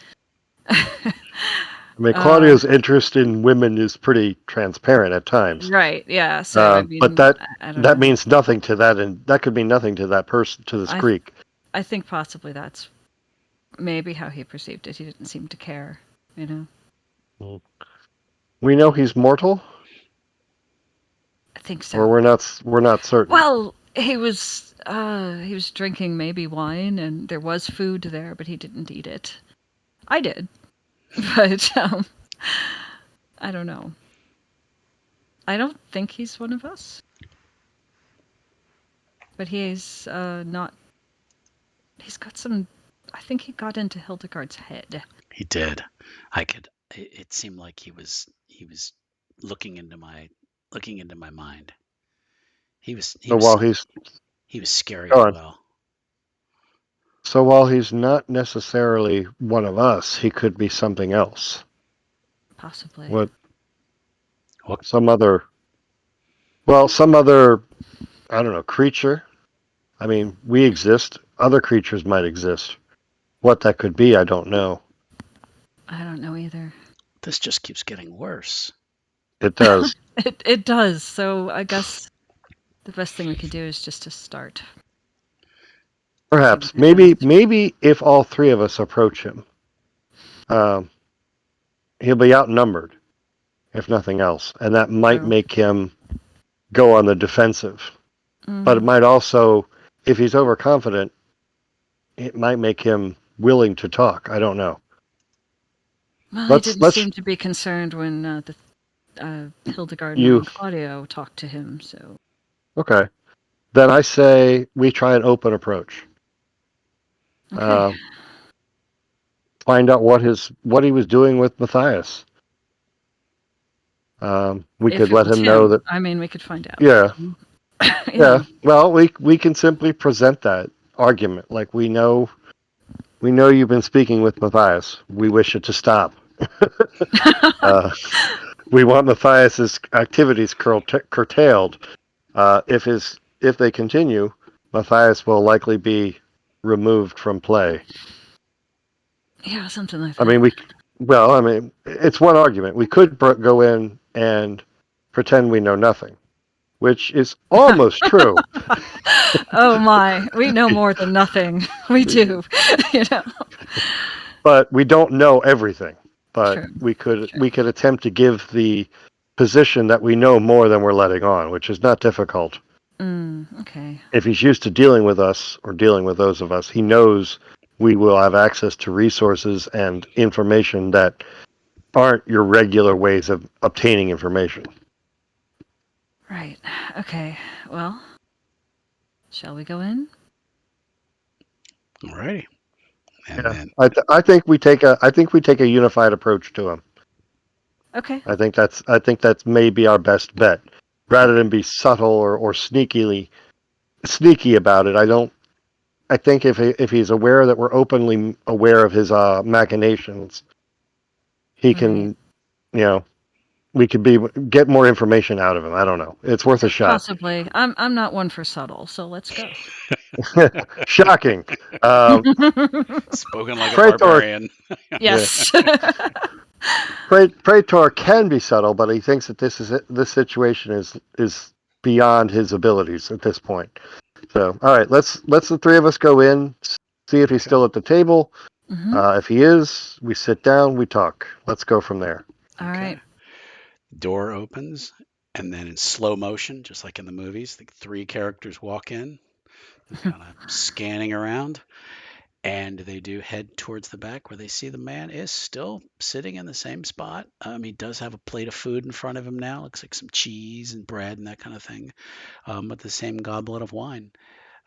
I mean, uh, Claudio's interest in women is pretty transparent at times. right. Yeah. So, I But mean, that I don't that know. means nothing to that, and that could mean nothing to that person, to this I Greek. I think possibly that's maybe how he perceived it. He didn't seem to care. You know. We know he's mortal, I think or so. we're not certain. Well, he was drinking maybe wine, and there was food there, but he didn't eat it. I did, but I don't know. I don't think he's one of us, but he's not. He's got some. I think he got into Hildegard's head. He did. I could. It seemed like he was looking into my mind. He was he So was while he's he was scary go as on. well. So while he's not necessarily one of us, he could be something else. Possibly. What What? some other some other, I don't know, creature. I mean, we exist. Other creatures might exist. What that could be, I don't know. I don't know either. This just keeps getting worse. It does. It does. So I guess the best thing we could do is just to start. See what Perhaps. happens. Maybe if all three of us approach him, um, he'll be outnumbered, if nothing else. And that might True. make him go on the defensive. But it Mm. might also, if he's overconfident, it might make him willing to talk. I don't know. Well, he Let's didn't let's seem to be concerned when the Hildegard you and Claudio talked to him. So okay. Then I say we try an open approach. okay. Uh, find out what he was doing with Matthias. We If could it let was him know that. him, I mean, we could find out. Yeah, Yeah. yeah. Well, we can simply present that argument like we know you've been speaking with Matthias. We wish it to stop. uh, we want Matthias's activities curtailed. If they continue, Matthias will likely be removed from play. Yeah, something like I that. mean, it's one argument. We could go in and pretend we know nothing, which is almost true. Oh my, we know more than nothing. We do. You know. But we don't know everything. But True. we could attempt to give the position that we know more than we're letting on, which is not difficult. Okay. If he's used to dealing with us or dealing with those of us, he knows we will have access to resources and information that aren't your regular ways of obtaining information. Right. Okay. Well, shall we go in? Alrighty. And Yeah, then I think we take a unified approach to him. Okay. I think that's maybe our best bet, rather than be subtle or sneaky about it. I think if he's aware that we're openly aware of his machinations, he Right. can, you know, we could get more information out of him. I don't know. It's worth a shot. Possibly. I'm not one for subtle, so let's go. Shocking. Um, spoken like a Praetor, barbarian. yeah, Yes. Praetor can be subtle, but he thinks that this situation is beyond his abilities at this point. So, all right, let's the three of us go in, see if he's Okay. still at the table. Hmm. If he is, we sit down, we talk. Let's go from there. All Okay. right. Door opens, And then in slow motion, just like in the movies, the three characters walk in, kind of scanning around, and they do head towards the back where they see the man is still sitting in the same spot. He does have a plate of food in front of him now. Looks like some cheese and bread and that kind of thing, with the same goblet of wine.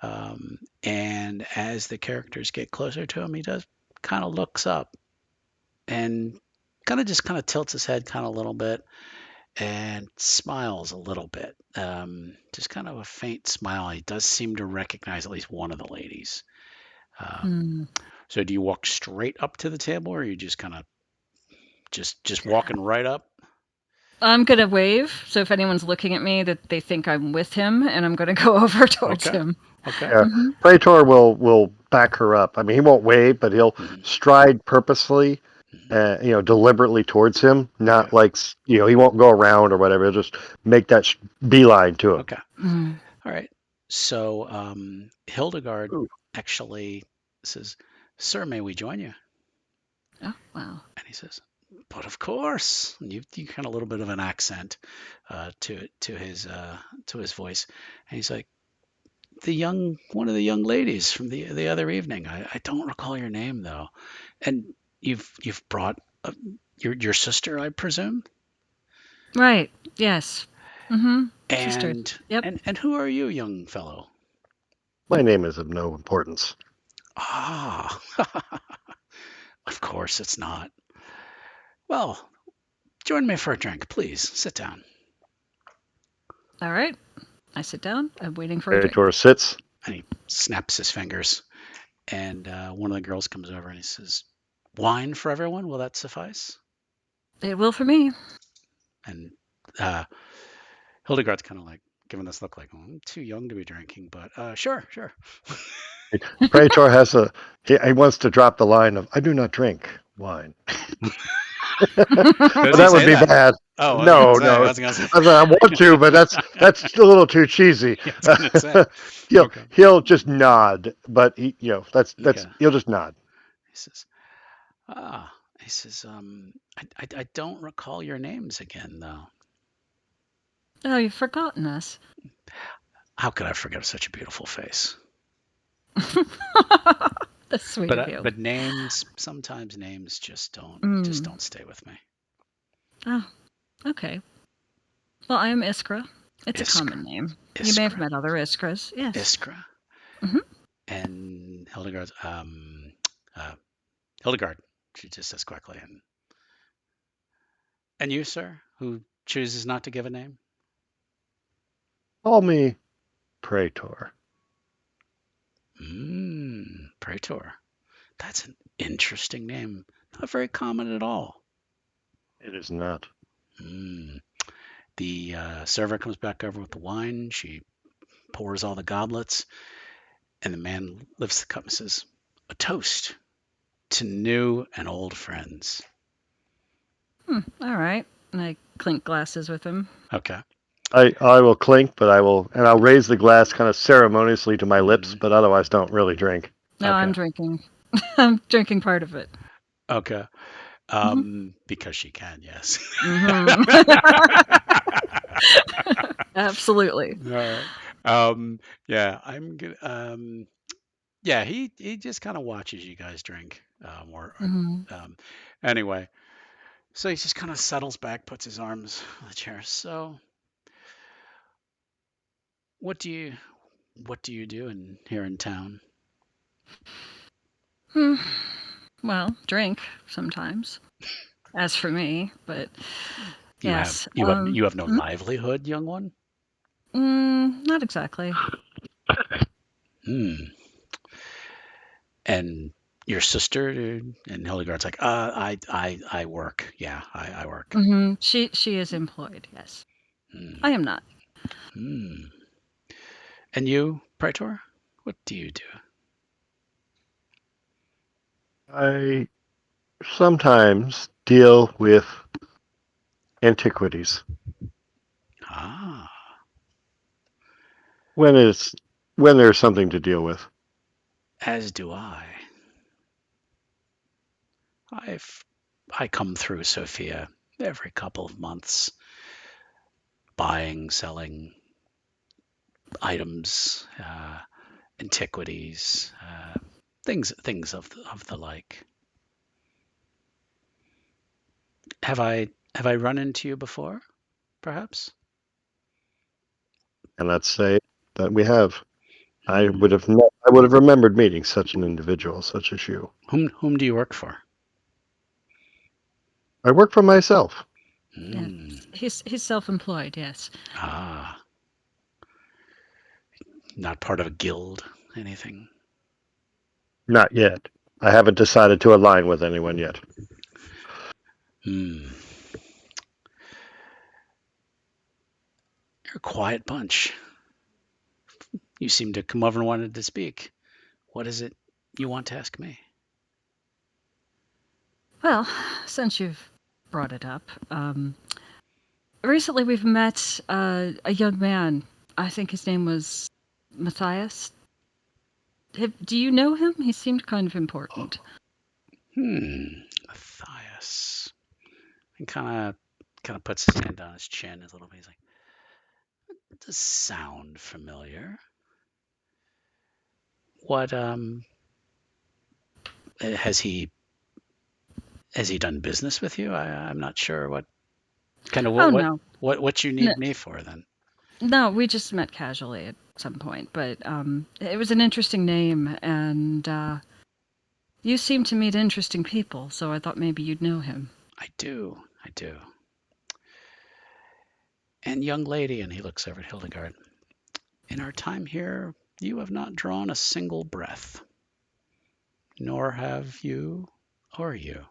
And as the characters get closer to him, he does kind of looks up and kind of tilts his head kind of a little bit and smiles a little bit. Just kind of a faint smile. He does seem to recognize at least one of the ladies. Hmm. So do you walk straight up to the table, or are you just kind of just walking right up? I'm gonna wave, so if anyone's looking at me, that they think I'm with him, and I'm gonna go over towards Okay. him. Okay. Yeah, Hmm. Praetor will back her up. I mean, he won't wave, but he'll Mhm. stride purposely, Mhm. deliberately towards him. Okay. Not like he won't go around or whatever. He'll just make that beeline to him. Okay. Mm. All right. So Hildegard Ooh. actually says, "Sir, may we join you?" Oh wow. And he says, "But of course." And you kind of a little bit of an accent to his voice, and he's like, one of the young ladies from the other evening. I don't recall your name though. And you've brought your sister, I presume. Right. Yes. Mm-hmm. Sisters. And Yep. and who are you, young fellow? My name is of no importance. Ah, of course it's not. Well, join me for a drink, please. Sit down. All right. I sit down. I'm waiting for a drink. Praetor sits. And he snaps his fingers, and one of the girls comes over and he says, "Wine for everyone? Will that suffice?" It will for me. And uh, Hildegard's kind of like giving this look like, I'm too young to be drinking, but sure, sure. Praetor he wants to drop the line of "I do not drink wine." Does But he that would say be that? bad. Oh, I was gonna No, say. I no. was gonna say. I want to, but that's a little too cheesy. Yeah, I was gonna say. he'll Okay. he'll just nod, but that's Okay. he'll just nod. He says, ah. He says, I don't recall your names again, though. Oh, you've forgotten us. How could I forget such a beautiful face? That's sweet But of you. but names, sometimes names just Mm. don't stay with me. Oh, okay. Well, I am Iskra. It's a Iskra, common name. You may have Iskra, met other Iskras. Yes. Iskra, Hmm. and uh, Hildegard. She just says quickly, and you, sir, who chooses not to give a name. Call me Praetor. Praetor. That's an interesting name. Not very common at all. It is not. Mm. The server comes back over with the wine. She pours all the goblets, and the man lifts the cup and says, "A toast to new and old friends." All right. And I clink glasses with him. Okay. I will clink, but I'll raise the glass kind of ceremoniously to my lips, Mm, but otherwise don't really drink. No, okay. I'm drinking. I'm drinking part of it. Okay. Hmm. Because she can, yes. Hmm. Absolutely. All right. Yeah, I'm good. Yeah, he just kind of watches you guys drink. Hmm. Anyway, so he just kind of settles back, puts his arms on the chair. So, what do you what do you do here in town? Hmm. Well, drink sometimes. As for me, but You have yes. you have no livelihood, young one? Not exactly. Hmm. And your sister, dude? And Hildegard's like, I work. Yeah, I work. She is employed. Yes, Hmm. I am not. Hmm. And you, Praetor, what do you do? I sometimes deal with antiquities Ah, when it's when there's something to deal with. as do I. I come through Sofia every couple of months, buying, selling items, antiquities, things of the like. Have I run into you before, perhaps? And let's say that we have. I Hmm. would have I would have remembered meeting such an individual such as you. Whom do you work for? I work for myself. Yeah, Hmm. he's self-employed. Yes. Ah, not part of a guild, anything. Not yet. I haven't decided to align with anyone yet. Hmm. You're a quiet bunch. You seem to come over and wanted to speak. What is it you want to ask me? Well, since you've brought it up, recently we've met a young man. I think his name was Matthias. Do you know him? He seemed kind of important. Matthias. And kind of puts his hand on his chin a little bit. He's like, "It does sound familiar. What has he done business with you? I'm not sure what kind of Oh no, what you no, need me for then." no, we just met casually at some point, but it was an interesting name, and you seem to meet interesting people, so I thought maybe you'd know him. I do. And young lady, and he looks over at Hildegard. In our time here, you have not drawn a single breath, nor have you or you.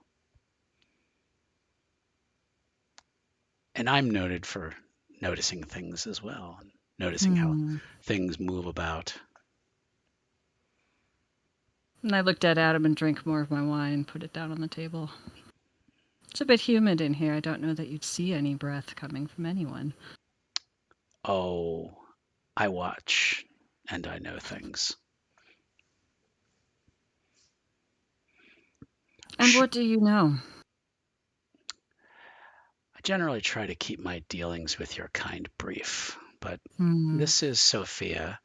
And I'm noted for noticing things as well, and noticing how Hmm. things move about. And I looked at Adam and drank more of my wine, put it down on the table. It's a bit humid in here. I don't know that you'd see any breath coming from anyone. Oh, I watch and I know things. And what do you know? I generally try to keep my dealings with your kind brief, but Hmm. this is Sophia,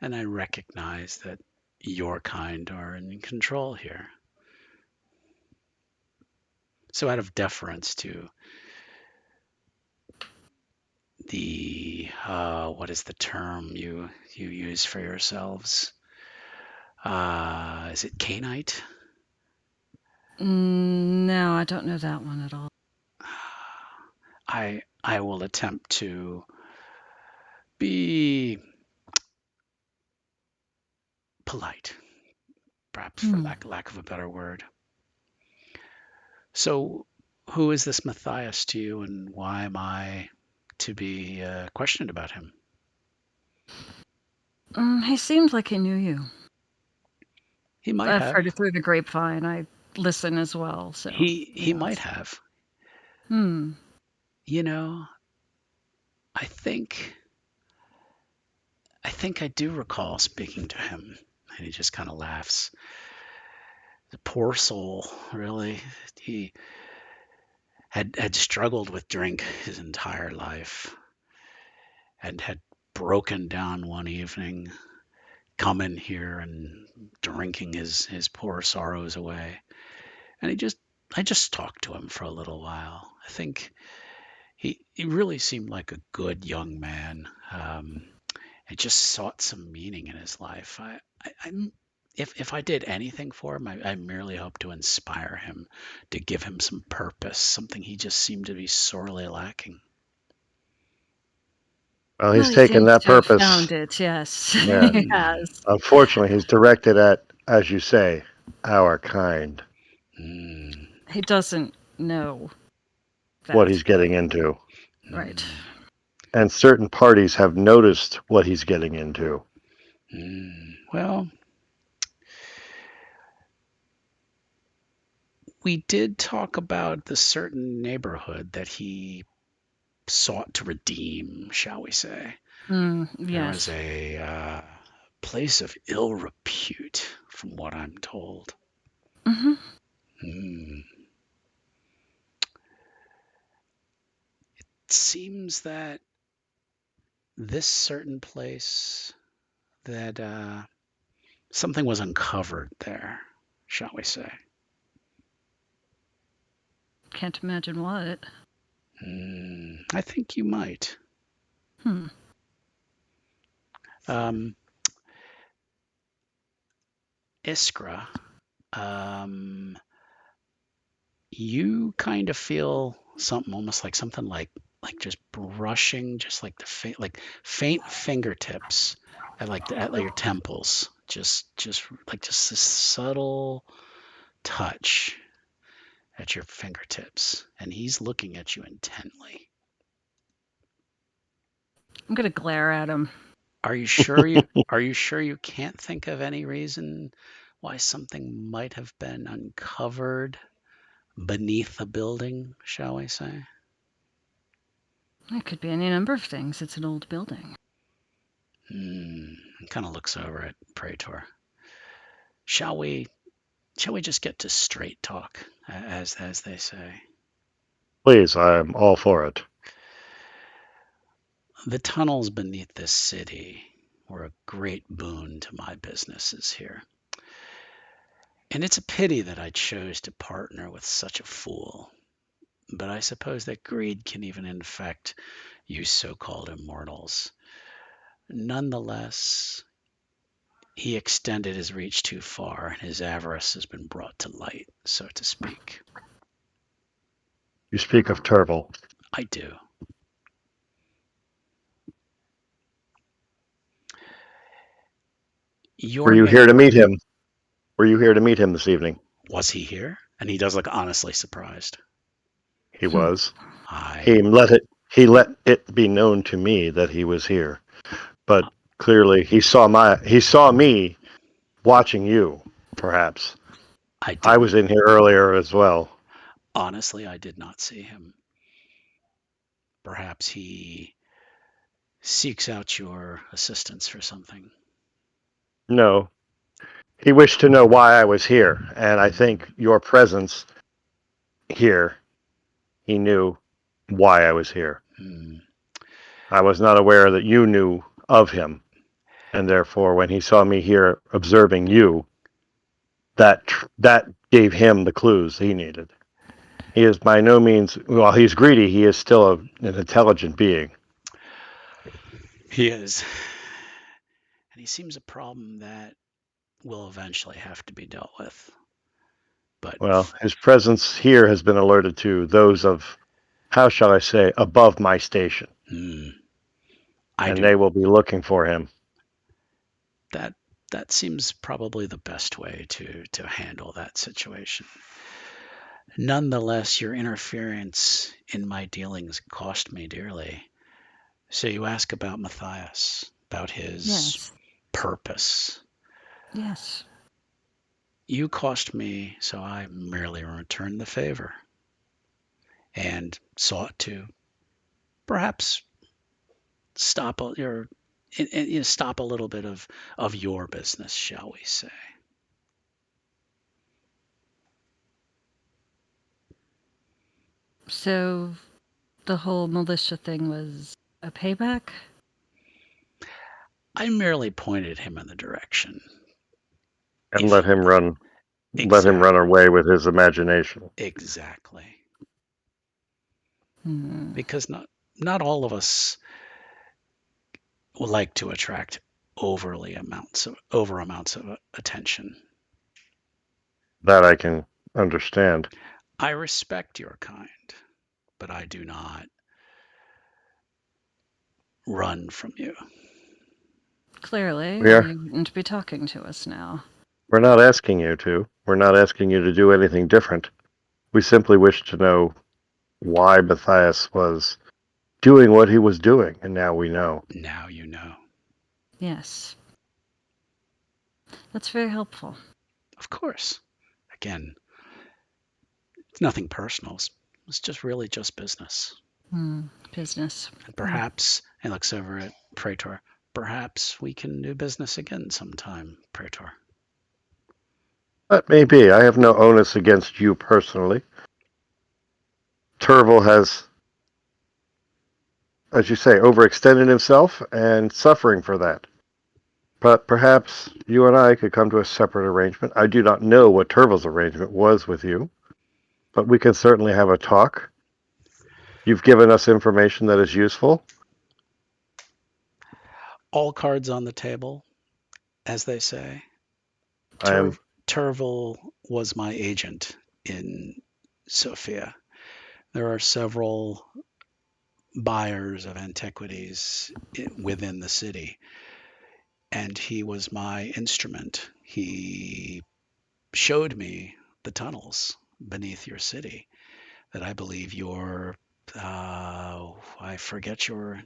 and I recognize that your kind are in control here. So, out of deference to the what is the term you use for yourselves? Is it Canite? No, I don't know that one at all. I will attempt to be polite, perhaps for Hmm. lack of a better word. So, who is this Matthias to you, and why am I to be questioned about him? He seemed like he knew you. He might I've heard have. it through the grapevine. I listen as well, so He might yes. have. Hmm. You know, I think I do recall speaking to him, and he just kind of laughs. The poor soul, really. He had struggled with drink his entire life and had broken down one evening, come in here and drinking his poor sorrows away. And I just talked to him for a little while. I think he really seemed like a good young man. And just sought some meaning in his life. I'm if I did anything for him, I merely hope to inspire him, to give him some purpose, something he just seemed to be sorely lacking. Well, Well, he's he taken seems that to have purpose. found it. Yes, Yeah. he Mm, has. Unfortunately, he's directed at, as you say, our kind. mm, He doesn't know What that. he's getting into. Right. mm, And certain parties have noticed what he's getting into. Well, we did talk about the certain neighborhood that he sought to redeem, shall we say. There was Yes. a place of ill repute, from what I'm told. Hmm. Hmm. It seems that this certain place that something was uncovered there, shall we say? Can't imagine what. I think you might. Hmm. Um, Iskra, um, you kind of feel something almost like something like just brushing, just like like faint fingertips at your temples, just this subtle touch at your fingertips, and he's looking at you intently. I'm gonna glare at him. Are you sure you can't think of any reason why something might have been uncovered beneath the building, shall we say? It could be any number of things. It's an old building. Kind of looks over at Praetor. Shall we just get to straight talk, as they say? Please, I'm all for it. The tunnels beneath this city were a great boon to my businesses here. And it's a pity that I chose to partner with such a fool. But I suppose that greed can even infect you so-called immortals. Nonetheless, he extended his reach too far, and his avarice has been brought to light, so to speak. You speak of Turble. I do. Were Your you here name, to meet him? Were you here to meet him this evening? was he here? And he does look honestly surprised. He was. I, He let it be known to me that he was here. But clearly he saw me watching you, perhaps. I I didn't, was in here earlier as well. honestly, I did not see him. Perhaps he seeks out your assistance for something. No. He wished to know why I was here, and I think your presence here, he knew why I was here. Hmm. I was not aware that you knew of him, and therefore when he saw me here observing you, that gave him the clues he needed. He is by no means, while he's greedy, he is still an intelligent being. He is. And he seems a problem that will eventually have to be dealt with. But Well, his presence here has been alerted to those of, how shall I say, above my station, hmm, I and do they will be looking for him. that that seems probably the best way to handle that situation. Nonetheless, your interference in my dealings cost me dearly. So you ask about Matthias, about his Yes. purpose. Yes. You cost me, so I merely returned the favor and sought to perhaps stop your stop a little bit of your business, shall we say? So the whole militia thing was a payback? I merely pointed him in the direction. And If let him run exactly, away with his imagination. exactly, Hmm. because not all of us would like to attract over amounts of attention. That I can understand. I respect your kind, but I do not run from you. Clearly, We are you wouldn't be talking to us now. we're not asking you to. We're not asking you to do anything different. We simply wish to know why Matthias was doing what he was doing, and now we know. Now you know. Yes. That's very helpful. Of course. Again, it's nothing personal. It's just really just business. Business. And perhaps, and looks over at Praetor, perhaps we can do business again sometime, Praetor. That may be. I have no onus against you personally. Turvel has as you say, overextended himself and suffering for that. But perhaps you and I could come to a separate arrangement. I do not know what Turville's arrangement was with you, but we can certainly have a talk. You've given us information that is useful. All cards on the table, as they say. I am. Turville was my agent in Sofia. There are several buyers of antiquities within the city, and he was my instrument. He showed me the tunnels beneath your city that I believe I forget your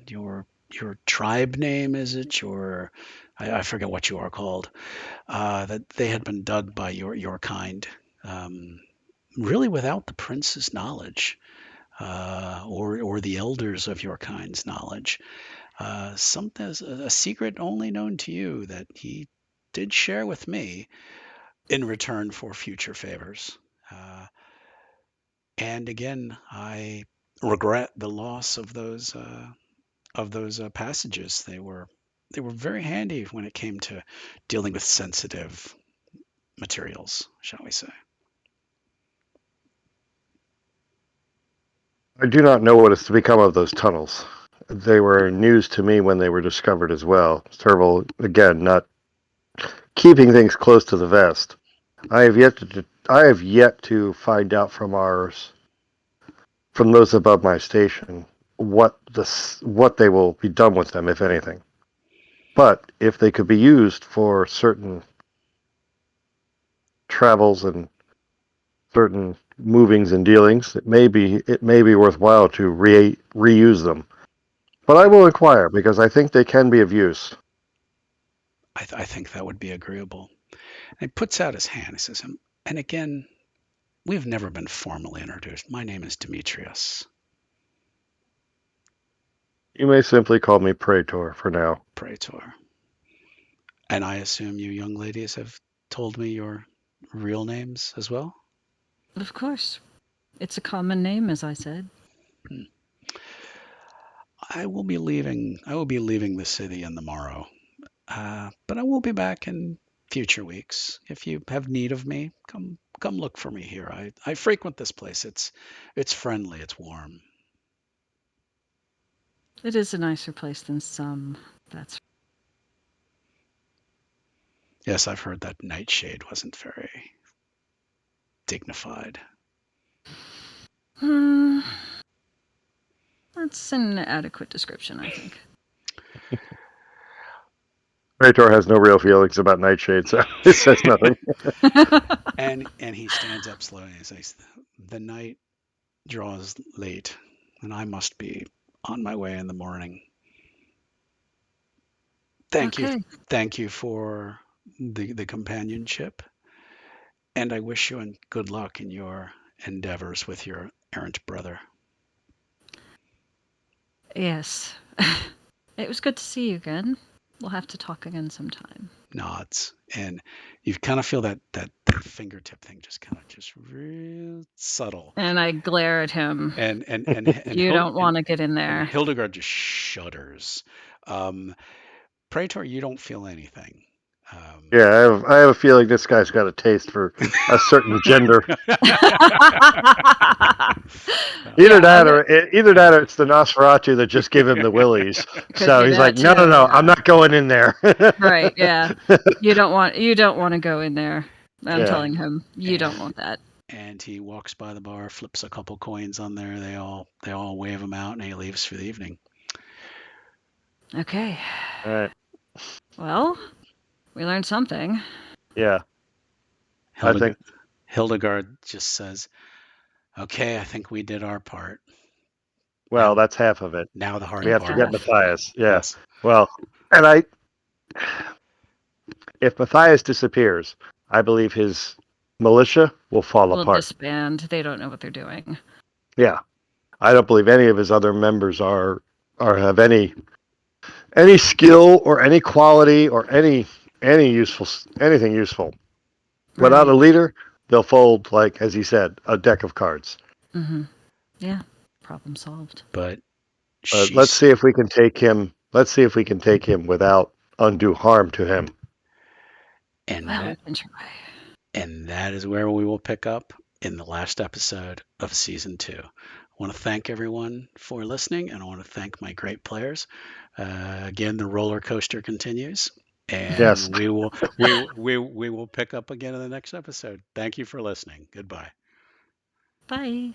tribe name. Is it your I forget what you are called. That they had been dug by your kind, um, really without the prince's knowledge, or the elders of your kind's knowledge. Something a secret only known to you that he did share with me in return for future favors. Uh, and again, I regret the loss of those passages. They were very handy when it came to dealing with sensitive materials, shall we say. I do not know what is to become of those tunnels. They were news to me when they were discovered as well. Turville, again, not keeping things close to the vest. I have yet to find out from those above my station what they will be done with them, if anything. But if they could be used for certain travels and certain movings and dealings, it may be worthwhile to reuse them. But I will inquire because I think they can be of use. I think that would be agreeable. And he puts out his hand. He says, and again, we've never been formally introduced. My name is Demetrius You may simply call me Praetor for now. Praetor. And I assume you young ladies have told me your real names as well? Of course. It's a common name, as I said. Hmm. I will be leaving the city in the morrow. But I will be back in future weeks. If you have need of me, come look for me here. I frequent this place. It's friendly, it's warm. It is a nicer place than some. That's Yes, I've heard that Nightshade wasn't very dignified. hmm, that's an adequate description, I think. Praetor has no real feelings about Nightshade, so it says nothing. And he stands up slowly and says, "The night draws late, and I must be on my way in the morning. Thank you, Okay. thank you for the companionship, and I wish you good luck in your endeavors with your errant brother." Yes. It was good to see you again. We'll have to talk again sometime. Nods, and you kind of feel that fingertip thing just real subtle, And I glare at him. and You don't want to get in and there. Hildegard just shudders. Um, Praetor, you don't feel anything. Um, Yeah, I have a feeling this guy's got a taste for a certain gender. Either Yeah, that, or it's the Nosferatu that just give him the willies. could So be he's that like, no, no, too. no, I'm Yeah. not going in there. Right. Yeah. You don't want to go in there. I'm Yeah. telling him you don't and want that. and he walks by the bar, flips a couple coins on there. They all wave him out, and he leaves for the evening. Okay. All right. Well, we learned something. Yeah. I Hildegard, think. Hildegard just says, "Okay, I think we did our part. Well, Now, that's half of it. now the We hard have to part." get Half. Matthias. Yeah. Yes. Well, and if Matthias disappears, I believe his militia will fall We'll apart. disband. They don't know what they're doing. Yeah. I don't believe any of his other members are have any skill or any quality or anything useful. Without a Right. leader, they'll fold like, as he said, a deck of cards. Mm-hmm. Yeah. Problem solved. But let's She's see if we can take him. Let's see if we can take him without undue harm to him. and Well, we that can try. and that is where we will pick up in the last episode of season 2. I want to thank everyone for listening, and I want to thank my great players. Again, the roller coaster continues, Yes. and we will pick up again in the next episode. Thank you for listening. Goodbye. Bye.